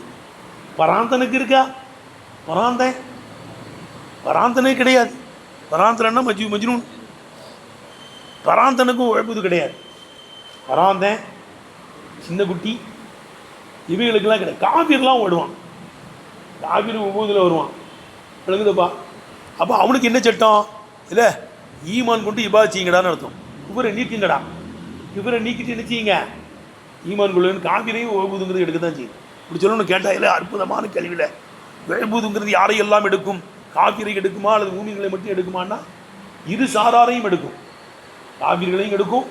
பராந்தனுக்கு இருக்கா? பராந்தனே கிடையாது. பராந்தனா மஜ்னூன். பராந்தனுக்கும் உழைப்புது கிடையாது. பராந்தன் சின்ன குட்டி இவைகளுக்கெல்லாம் கிடையாது. காபீர்லாம் ஓடுவான், காபீர் ஒவ்வொருதில் வருவான். விளங்குதப்பா? அப்போ அவனுக்கு என்ன சட்டம்? இல்லை ஈமான் கொண்டு இபாதத் செய்யுங்கடான்னு அர்த்தம். இவரை நீக்குங்கடா, இவரை நீக்கிட்டு என்ன செய்யுங்க? ஈமான் கொள்ளுன்னு. காபீரையும் ஓபுதுங்கிறது எடுக்க தான் செய்யும். இப்படி சொல்லணும்னு கேட்டால் இல்லை, அற்புதமான கேள்வியில். வேபுதுங்கிறது யாரையெல்லாம் எடுக்கும்? காபீரை எடுக்குமா அல்லது மூமின்களை மட்டும் எடுக்குமான்னா இரு சாராரையும் எடுக்கும். காபீர்களையும் எடுக்கும்,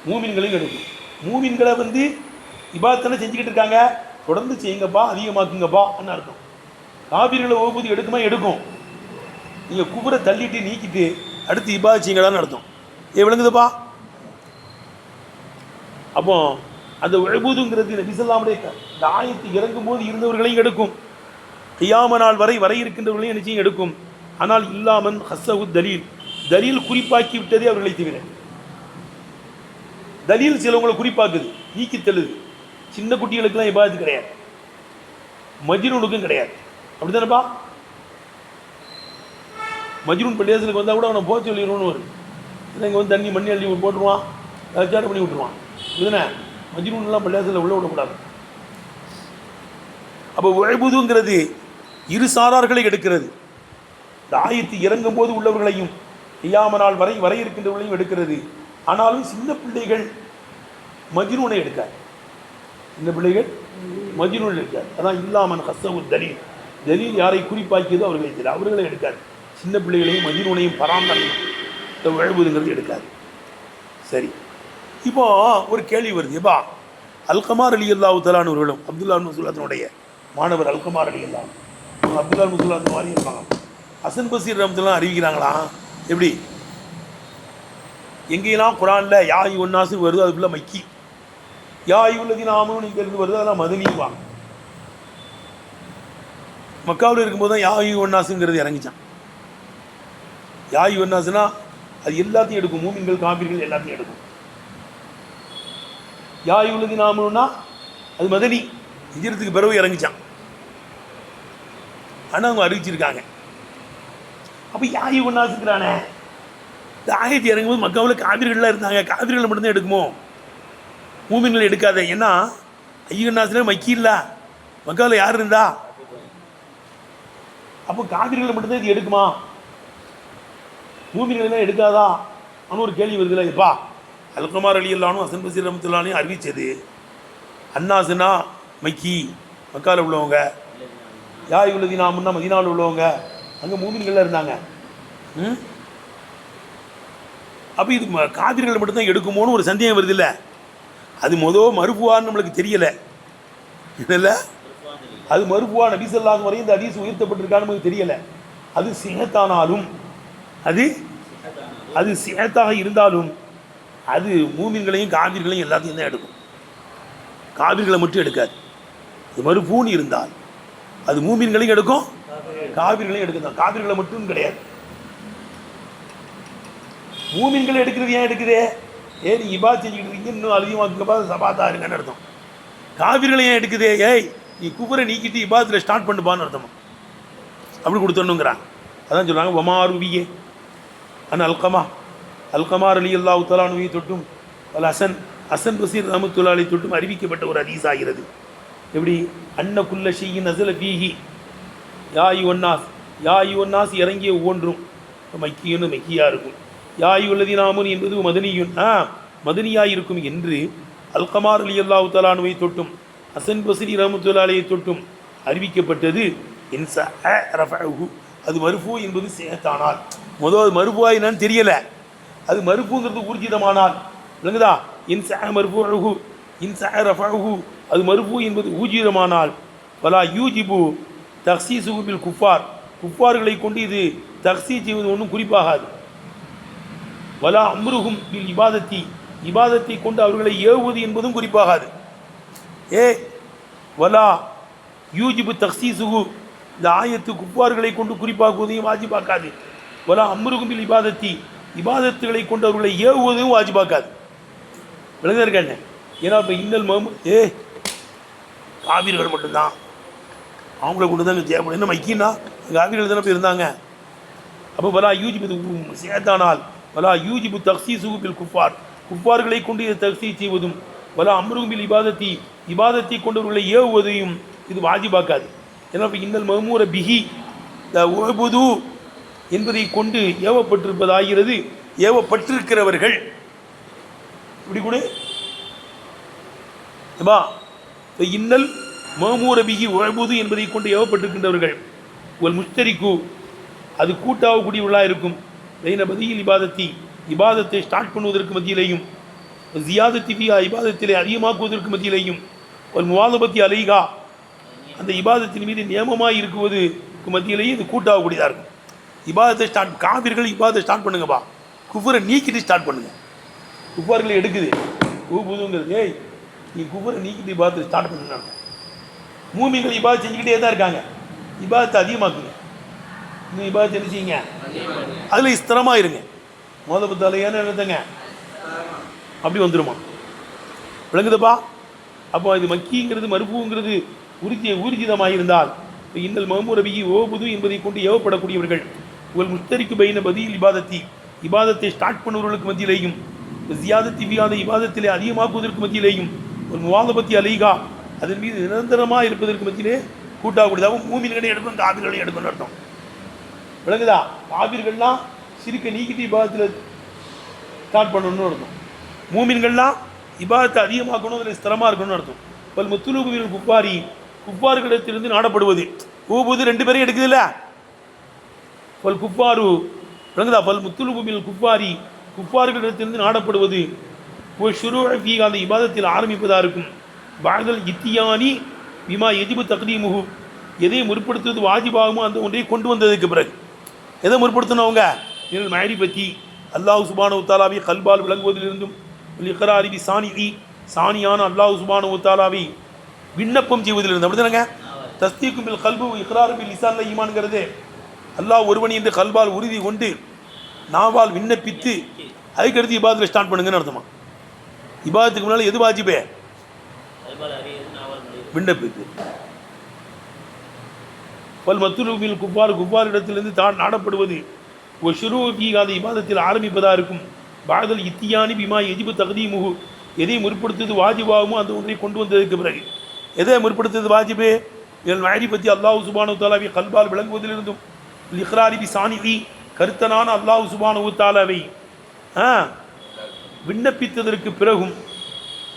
மூமின்களையும் எடுக்கும். மூமின்களை இபாதத்தை செஞ்சுக்கிட்டு இருக்காங்க, தொடர்ந்து செய்யுங்கப்பா, அதிகமாக்குங்கப்பா அப்படின்னு அர்த்தம். காபீர்களை ஓபுது எடுக்குமா? எடுக்கும். நீங்கள் குபரை தள்ளிட்டு நீக்கிட்டு அடுத்து இபாதத் செய்யுங்கடான்னு அர்த்தம். விளங்குதுப்பா? அப்போ அந்த உழைபூதுங்கிறது நபி ஸல்லல்லாஹு அலைஹி இந்த ஆயத்து இறங்கும் போது இருந்தவர்களையும் எடுக்கும், கியாம நாள் வரை இருக்கின்றவர்களையும் நிச்சயம் எடுக்கும். ஆனால் இல்லாமன் ஹஸ்ஸஹு தலீல், தலீல் குறிப்பாக்கி விட்டதே அவர்களை தவிர. தலீல் சிலவங்களை குறிப்பாக்குது, நீக்கி தள்ளுது. சின்ன குட்டிகளுக்கெல்லாம் இபாதத்து கிடையாது, மஜ்னூனுக்கும் கிடையாது. அப்படி தானேப்பா? மஜ்னூன் பள்ளியாசலுக்கு வந்தால் கூட அவனை போக சொல்லிடுவோன்னு வரும். இங்கே தண்ணி மண்ணி அள்ளி போட்டுருவான், ஏற்பாடு பண்ணி விட்டுருவான். இதுதானே மஜ்னூன்லாம் பள்ளியாசலில் உள்ள விடக்கூடாது. அப்போ உழைபுதுங்கிறது இரு சாரார்களை எடுக்கிறது. இந்த ஆயத்து இறங்கும் போது உள்ளவர்களையும் கியாம நாள் வரை இருக்கின்றவர்களையும் எடுக்கிறது. ஆனாலும் சின்ன பிள்ளைகள் மஜ்னூனை எடுக்காது. சின்ன பிள்ளைகள் மஜ்னூன் எடுக்காது. அதான் இல்லாமன் ஹஸ்ஸஹு தலீல், தலீல் யாரை குறிப்பாக்கியதோ அவர்களை எடுக்காது. சின்ன பிள்ளைகளையும் மஜ்னூனையும் பராமரிக்கும் உழைபுதுங்கிறது எடுக்காது. சரி. இப்போ ஒரு கேள்வி வருது, எப்பா அல்கமார் அலி அல்லாஹு தலானவர்களும் அப்துல்லா முசுல்லாத்தினுடைய மாணவர் அல்கமார் அலி அல்லா அப்துல்லா முசுல்லாத்து மாதிரி இருப்பாங்க, ஹசன் பசீர் ரஹ்மத்துல்லாஹி அறிவிக்கிறாங்களா எப்படி? எங்கேயெல்லாம் குரானில் யா ஒன்னாசு வருது அதுக்குள்ள மக்கி, யா உள்ளதின் ஆமனும் இங்கே இருந்து வருது அதெல்லாம் மதனிவாங்க. மக்காவில் இருக்கும்போது தான் யா ஒன்னாசுங்கிறது இறங்கிச்சான். யா ஒன்னாசுனா அது எல்லாத்தையும் எடுக்கும், மூமின்கள் காபிர்கள் எல்லாத்தையும் எடுக்கும். யா உள்ளதின் ஆமனுன்னா அது மதனி, ஹிஜ்ரத்துக்கு பிறகு இறங்கிச்சான். ஆனால் அவங்க அறிவிச்சிருக்காங்க. அப்போ யா ஒன்னாசுங்கிறானே, இந்த ஆயத்தை இறங்கும்போது மக்காவில் காவிர்கள்லாம் இருந்தாங்க, காவிர்கள் மட்டும்தான் எடுக்குமோ, மூமின்கள் எடுக்காத? ஏன்னா ஐயன்னாசிலே மக்கி இல்லை, மக்காவில் யார் இருந்தா? அப்போ காவிர்கள் மட்டும்தான் இது எடுக்குமா, மூமின்கள் எல்லாம் எடுக்காதா? ஆனால் ஒரு கேள்வி வருதுல்ல, எப்பா அல்கமார் அலி அல்லானும் ஹசன் பசீர் ரஹ்மத்துல்லாஹி அறிவிச்சது அன்னாசுனா மக்கி, மக்காவில் உள்ளவங்க, யா உள்ளதின் ஆமன்னா மதீனாவில் உள்ளவங்க, அங்கே மூமின்கள்லாம் இருந்தாங்க. அப்போ இது காவிர்கள் மட்டும்தான் எடுக்குமோன்னு ஒரு சந்தேகம் வருது இல்லை? அது மறுப்புவான்னு நம்மளுக்கு தெரியலை இல்லை, அது மறுப்புவா நபி ஸல்லல்லாஹு வரையும் இந்த ஹதீஸ் உயர்த்தப்பட்டிருக்கான்னு நமக்கு தெரியலை. அது சிஹத்தானாலும் அது சிஹத்தாக இருந்தாலும் அது மூமின்களையும் காவிர்களையும் எல்லாத்தையும் தான் எடுக்கும், காவிர்களை மட்டும் எடுக்காது. அது மறுப்பூன்னு இருந்தால் அது மூமின்களையும் எடுக்கும், காவிர்களையும் எடுக்கும். காவிர்களை மட்டும் கிடையாது, மூமின்களை எடுக்கிறது ஏன் எடுக்குது? நீ இபாத் செஞ்சுக்கிட்டு இருக்கீங்க, இன்னும் அதிகமாக சபாத்தா இருங்கன்னு அர்த்தம். காவிர்களை ஏன் எடுக்குது? நீ குபரை நீக்கிட்டு இபாத்தில் ஸ்டார்ட் பண்ணுப்பான்னு அர்த்தமா, அப்படி கொடுத்துடணுங்கிறான். அதான் சொல்கிறாங்க ஒமாருவியே அன் அல்கமார் அலி அல்லாஹு தஆலாவை தொட்டும் ஹசன் பசீர் ரஹ்மத்துல்லாஹி தொட்டும் அறிவிக்கப்பட்ட ஒரு ஹதீஸ் ஆகிறது. எப்படி? அன்ன குல்ல ஷைஇன் நஸல ஃபீஹி யா ஒன்னாஸ் இறங்கிய ஒவ்வொன்றும் மக்கியன்னு மக்கியாக இருக்கும், யா உள்ளதின் ஆமன் என்பது மதனியாக இருக்கும் என்று அல்கமார் அலி அல்லாஹு தஆலாவை தொட்டும் ஹசன் பஸ்ரி ரஹ்மத்துல்லாஹி தொட்டும் அறிவிக்கப்பட்டது. அது மருஃபூ என்பது சேத்தானால், அது மருஃபூவா என்னன்னு தெரியலை, அது மருஃபூங்கிறது ஊர்ஜிதமானால் விளங்குதா? அது மருஃபூ என்பது ஊர்ஜிதமானால் வலா யூஜிபு தக்ஸீஸுஹு பில் குஃபார்களை கொண்டு இது தக்ஸீஸ் செய்வது ஒன்றும் குறிப்பாகாது. வலா அம்ருஹும் பில் இபாதத்தை கொண்டு அவர்களை ஏவுவது என்பதும் குறிப்பாகாது. வலா யூஜிபு தக்ஸீஸுஹு, இந்த ஆயத்து குஃபார்களை கொண்டு குறிப்பாக்குவதையும் வாஜிபாக்காது. வலா அம்ருஹும் பில் இபாதத்துகளை கொண்டு அவர்களை ஏவுவதையும் வாஜிபாக்காது. விளங்க இருக்க என்ன? ஏன்னா இப்போ இன்னல் காவிர்கள் மட்டும்தான், அவங்கள கொண்டு தான் தேவைப்படும். என்ன மைக்கின்னா காவிர்கள் தானே போய் இருந்தாங்க. அப்போ வலா யூஜிபு சேத்தானால் வலா யூஜிபு தக்ஸீஸுஹு பில் குஃபார்களை கொண்டு இதை தக்ஸீஸ் செய்வதும் வலா அம்ருஹும் பில் இபாதத்தை கொண்டவர்களை ஏவுவதையும் இது வாஜிபாக்காது. ஏன்னா இப்போ இன்னல் மஹ்மூர பிஹி உஅ்புது என்பதை கொண்டு ஏவப்பட்டிருப்பதாகிறது. ஏவப்பட்டிருக்கிறவர்கள் இப்படி கூட இன்னல் மஹ்மூர பிஹி உஅ்புது என்பதை கொண்டு ஏவப்பட்டிருக்கின்றவர்கள் ஒரு முஷ்தரிக்கு, அது கூட்டாகக்கூடியவர்களாக இருக்கும். பைன பதியில் இபாதத்தை ஸ்டார்ட் பண்ணுவதற்கு மத்தியிலேயும் ஜியாதத்தி ஃபிஹா இபாதத்திலே அதிகமாக்குவதற்கு மத்தியிலேயும் ஒரு முவாதபத்தி அலைகா, அந்த இபாதத்தின் மீது நியமமாக இருக்குவதற்கு மத்தியிலேயும் இது கூட்டாகக்கூடியதாக இருக்கும். காவிர்கள் இபாதத்தை ஸ்டார்ட் பண்ணுங்கப்பா, குஃபரை நீக்கிட்டு ஸ்டார்ட் பண்ணுங்க. குஃபார்களை எடுக்குது புதுங்கிறது, நீ குஃபரை நீக்கிட்டு இபாதத்தை ஸ்டார்ட் பண்ணுங்க. மூமின்கள் இபாதத்தை செஞ்சுக்கிட்டே தான் இருக்காங்க, இபாதத்தை அதிகமாக்குங்க. இன்னும் இபாதத்தை என்ன செய்யுங்க, அதில் ஸ்திரமாக இருங்க. மோதபத்தாலையான என்னத்தங்க அப்படி வந்துடுமா? விளங்குதப்பா? அப்போ இது மக்கிங்கிறது மறுப்புங்கிறது ஊர்ஜிதமாக இருந்தால் இன்னல் மஹ்மூர பிஹி உஅ்புது என்பதை கொண்டு ஏவப்படக்கூடியவர்கள் உங்கள் முஷ்தரிக்கு பைன பதியில் இபாதத்தை ஸ்டார்ட் பண்ணுவவர்களுக்கு மத்தியிலேயும் ஜியாதத்தி ஃபிஹா இபாதத்திலே அதிகமாக்குவதற்கு மத்தியிலேயும் ஒரு முவாதபத்தி அலைகா, அதன் மீது நிரந்தரமாக இருப்பதற்கு மத்தியிலே கூட்டாகக்கூடியதாகவும் மூமின்களை எடுக்கணும் காவிர்களை எடுக்கணும்னு அர்த்தம். விளங்குதா? காவிர்கள்லாம் சிறுக்க நீக்கிட்டு இபாதத்தில் ஸ்டார்ட் பண்ணணும்னு அர்த்தம். மூமின்கள்லாம் இபாதத்தை அதிகமாக்கணும், அதில் ஸ்திரமாக இருக்கணும்னு அர்த்தம். பல் முத்துலூபுவில் குஃபார்களிடத்திலிருந்து நாடப்படுவது ஊபுது ரெண்டு பேரையும் எடுக்குது இல்லை? பல் குஃபாரு விளங்குதா? பல் முத்துலூபுவில் குஃபார்களிடத்திலிருந்து நாடப்படுவது ஷுரூ அந்த இபாதத்தில் ஆரம்பிப்பதாக இருக்கும். பாதல் இத்தியானி விமா எஜிபு தக்தீமுஹு, எதை முற்படுத்துவது வாஜிபாகுமோ அந்த ஒன்றை கொண்டு வந்ததுக்கு பிறகு எதை முற்படுத்தணும் அவங்க நீங்கள் மயரி பற்றி அல்லாஹ் சுபானு தாலாவை கல்பால் விளங்குவதிலிருந்தும் இக்ராரிபி சானிஇ சானியான அல்லாஹ் சுபானு தாலாவை விண்ணப்பம் செய்வதிலிருந்து அப்படி தானங்க. தஸ்தீக்கும் பில் கல்பு இக்ராரிபி லிசான்ல ஈமான்கிறது அல்லாஹ் ஒருவனி என்று கல்பால் உறுதி கொண்டு நாவால் விண்ணப்பித்து அதுக்கடுத்து இபாதத்தில் ஸ்டார்ட் பண்ணுங்கன்னு அர்த்தமா. இபாதத்துக்கு முன்னால் எது வாஜிபே? விண்ணப்பித்து. பல் மத்துருபில் குப்பார் இடத்திலிருந்து தான் நாடப்படுவது ஒரு ஷுரூபி அந்த இபாதத்தில் ஆரம்பிப்பதாக இருக்கும். பாதல் இத்தியானி பிமா எஜிபு தகுதிமுகு, எதை முற்படுத்துவது வாஜிபாகுமோ அந்த ஒன்றை கொண்டு வந்ததுக்கு பிறகு எதை முற்படுத்துவது வாஜிபே? இதன் மயரி பற்றி அல்லாஹ் சுபானு தாலாவை கல்பால் விளங்குவதிலிருந்தும் இக்ராரிபி சானிஇ கருத்தனான அல்லாஹ் சுபானு தாலாவை விண்ணப்பித்ததற்கு பிறகும்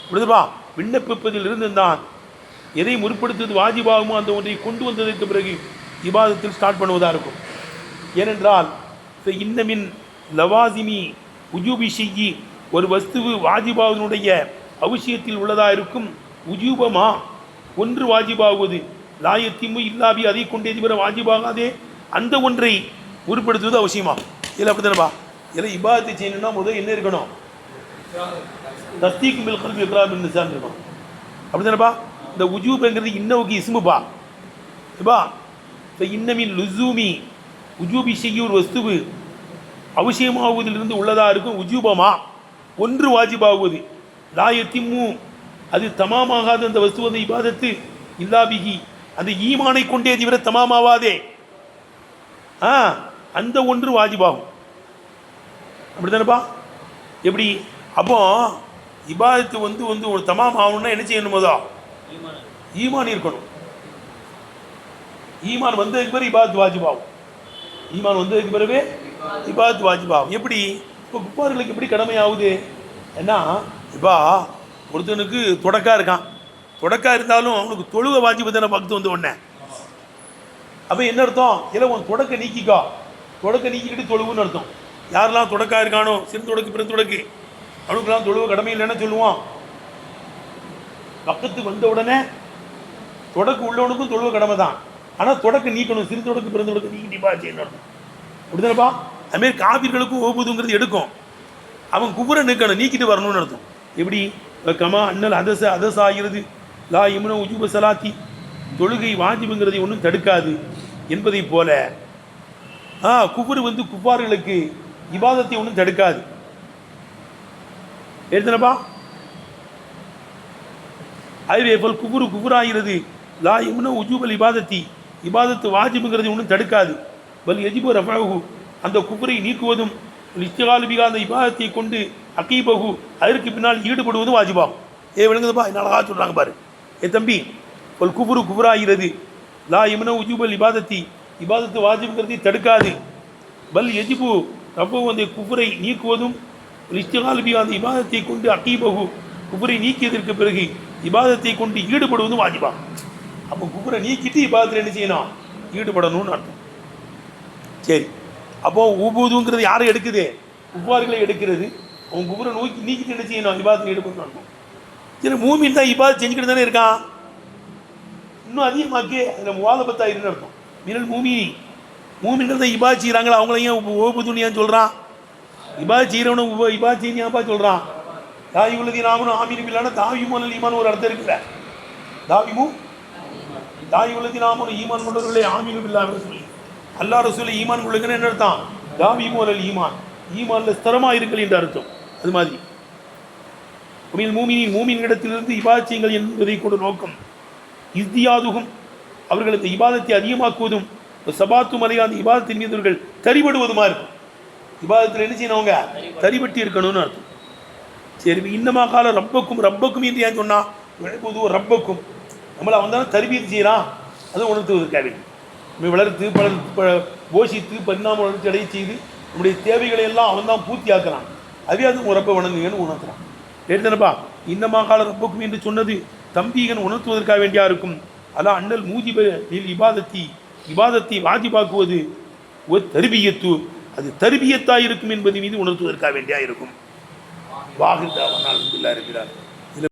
விடுதுபா விண்ணப்பிப்பதில் இருந்து தான் எதை முற்படுத்துவது வாஜிபாகுமோ அந்த ஒன்றை கொண்டு வந்ததற்கு பிறகு இபாதத்தில் ஸ்டார்ட் பண்ணுவதாக இருக்கும். ஏனென்றால் இன்னமின் லவாசிமி உஜூபி ஷியி, ஒரு வஸ்துவு வாஜிபாவினுடைய அவசியத்தில் உள்ளதாக இருக்கும். உஜூபமா ஒன்று வாஜிபாகுவது லாயத்திமு இல்லாபி, அதை கொண்டே தவிர வாஜிபாகாதே அந்த ஒன்றை முற்படுத்துவது அவசியமாகும். இதில் அப்படி தானேப்பா, இதில் இபாதத்தை செய்யணும்னா முதல் என்ன இருக்கணும்? தஸ்தீக் பில் கல்பி இக்ரார் பின் லிசான் இருக்கணும். அப்படி தானேப்பா. இந்த உஜூப்ங்கிறது இன்னவுக்கு இஸ்முப்பா. இப்பா இப்போ இன்னமின் லுசூமி உஜூபி ஷையூர் வஸ்துவு அவசியமாகுவதிலிருந்து உள்ளதாக இருக்கும். உஜூபமா ஒன்று வாஜிபாகுவது லாயத்திம்மு, அது தமாமாகாது அந்த வஸ்துவதை இபாதத்து இல்லாபிகி, அந்த ஈமானை கொண்டே தவிர தமாமாவாதே அந்த ஒன்று வாஜிபாகும். அப்படி தானேப்பா. எப்படி அப்போ இபாதத்து வந்து ஒரு தமாம் ஆகணும்னா என்ன செய்யணுமோதோ ஈமான் இருக்கணும். ஈமான் வந்ததுக்கு பிறகு இபாதத்து வாஜிபாகும். ஈமான் வந்ததுக்கு பிறகு இபாதத்து வாஜிபாகும். எப்படி இப்போ குப்பார்களுக்கு எப்படி கடமையாகுது? ஏன்னா இப்போ ஒருத்தனுக்கு தொடக்கா இருக்கான், தொடக்கா இருந்தாலும் அவனுக்கு தொழுக வாஜிபு தானே பக்து வந்த உடனே. அப்போ என்ன அர்த்தம்? இல்லை உன் தொடக்க நீக்கிக்கோ, தொடக்க நீக்கிக்கிட்டு தொழுவுன்னு அர்த்தம். யாரெல்லாம் தொடக்கா இருக்கானோ சிறு தொடக்கு பிற தொடக்கு அவனுக்கெல்லாம் தொழுவ கடமை இல்லைன்னு சொல்லுவான். பக்கத்துக்கு வந்த உடனே தொடக்கு உள்ளவனுக்கும் தொழுவ கடமை தான். ஆனால் தொடக்க நீக்கணும், சிறு தொடக்கு பிறந்த தொடக்கு நீக்கிட்டு பாச்சுன்னு அர்த்தம். அப்படிதானப்பா. அதுமாரி காபிர்களுக்கும் ஓபுதுங்கிறது எடுக்கும், அவன் குபுரை நீக்கணும், நீக்கிட்டு வரணும்னு அர்த்தம். எப்படி கமா அண்ணல் அதச ஆகிறது லா இம்ன உஜூப சலாத்தி, தொழுகை வாஜிபுங்கிறதை ஒன்றும் தடுக்காது என்பதை போல குபுரு குப்பார்களுக்கு இபாதத்தை ஒன்றும் தடுக்காது. எடுத்தனப்பா. அதுவே போல் குபுராகிறது லா இம்ன உஜூபல் இபாதத்தி, இபாதத்து வாஜிபுங்கிறது ஒன்றும் தடுக்காது. பல் எஜிபு ரஃபஹு, அந்த குபுரை நீக்குவதும் இஸ்திகாலுபிகா அந்த இபாதத்தை கொண்டு அகீபகு அதற்கு பின்னால் ஈடுபடுவதும் வாஜிபாகும். விளங்குதுப்பா, என்ன அழகா சொல்கிறாங்க பாரு. தம்பி, ஒரு குபுராகிறது லா இம்ன உஜூபல் இபாதத்தி, இபாதத்து வாஜிபுங்கிறதை தடுக்காது. பல் எஜிபு ரஃபஹு, அந்த குபுரை நீக்குவதும் இஸ்திகாலுபிகா அந்த இபாதத்தை கொண்டு அகீபகு குபுரை நீக்கியதற்கு பிறகு இபாதத்தை கொண்டு ஈடுபடுவதும் வாஜிபாகும். அப்போ குபுரை நீக்கிட்டு இபாதத்தில் என்ன செய்யணும்? ஈடுபடணும்னு அர்த்தம். சரி, அப்போ ஊபூதுங்கிறது யாரை எடுக்குது? குப்பார்களை எடுக்கிறது. அவன் குபுரை நீக்கிட்டு என்ன செய்யணும்? இபாதத்தில் ஈடுபடணும் அர்த்தம். சரி, மூமின் தான் இபாதத் செஞ்சுக்கிட்டு தானே இருக்கான், இன்னும் அதிகமாக்கே அதில் முவாதபத்தா இருக்குன்னு அர்த்தம். மினல் மூமின்கள் தான் இபாதத் செய்கிறாங்களா, அவங்களையும் ஓபுதுன்னு ஏன் சொல்கிறான்? இபாதத் செய்கிறவனும் இபாதத் செய்யாப்பா சொல்கிறான். தாய் உள்ளதி நாமனும் ஆமீனும் இல்லாமல் தாவிமோனல் ஈமான் ஒரு அர்த்தம் இருக்குல்ல. தாய் உள்ளதி நாமனும் ஈமான் கொண்டவர்களே ஆமீனும் இல்லாமல் சொல்லி அல்லா ரசூலை ஈமான் கொள்ளுங்கன்னு என்ன அர்த்தம்? தாவிமோனல் ஈமான், ஈமானில் ஸ்திரமாக இருங்கள் என்று அர்த்தம். அது மாதிரி மூமினிடத்திலிருந்து இபாதத் செய்யுங்கள் என்பதை கொண்டு நோக்கம். இஸ்தியாதுகும், அவர்கள் இந்த இபாதத்தை அதிகமாக்குவதும், சபாத்து மலையா அந்த இபாதத்தின் மீது அவர்கள் தரிபடுவதுமா இருக்கும். இபாதத்தில் என்ன செய்யணவங்க? தரிபட்டு இருக்கணும்னு அர்த்தம். சரி, இன்னமா கால ரப்பக்கும் என்று ஏன் சொன்னா? பொதுவாக ரப்பக்கும் நம்மளை அவன் தானே தரிபீத்து செய்கிறான், அதை உணர்த்துவதற்காக நம்ம வளர்த்து போஷித்து பரிணாம வளர்ச்சி அடைய செய்து நம்முடைய தேவைகளை எல்லாம் அவன் தான் பூர்த்தி ஆக்குறான். அதே அது ரப்ப வணங்குங்கன்னு உணர்த்துறான். எடுத்தனப்பா, இன்னமா கால ரப்பக்கும் என்று சொன்னது தம்பீகன் உணர்த்துவதற்காக வேண்டியா இருக்கும். அதான் அண்ணல் மூஜிப இபாதத்தை வாஜிபாக்குவது ஒரு தர்பியத்து, அது தர்பியத்தாக இருக்கும் என்பது மீது உணர்த்துவதற்காக வேண்டியா இருக்கும். வாகிதாவனால் அல்ஹம்துலில்லாஹி ரப்பில் ஆலமீன்.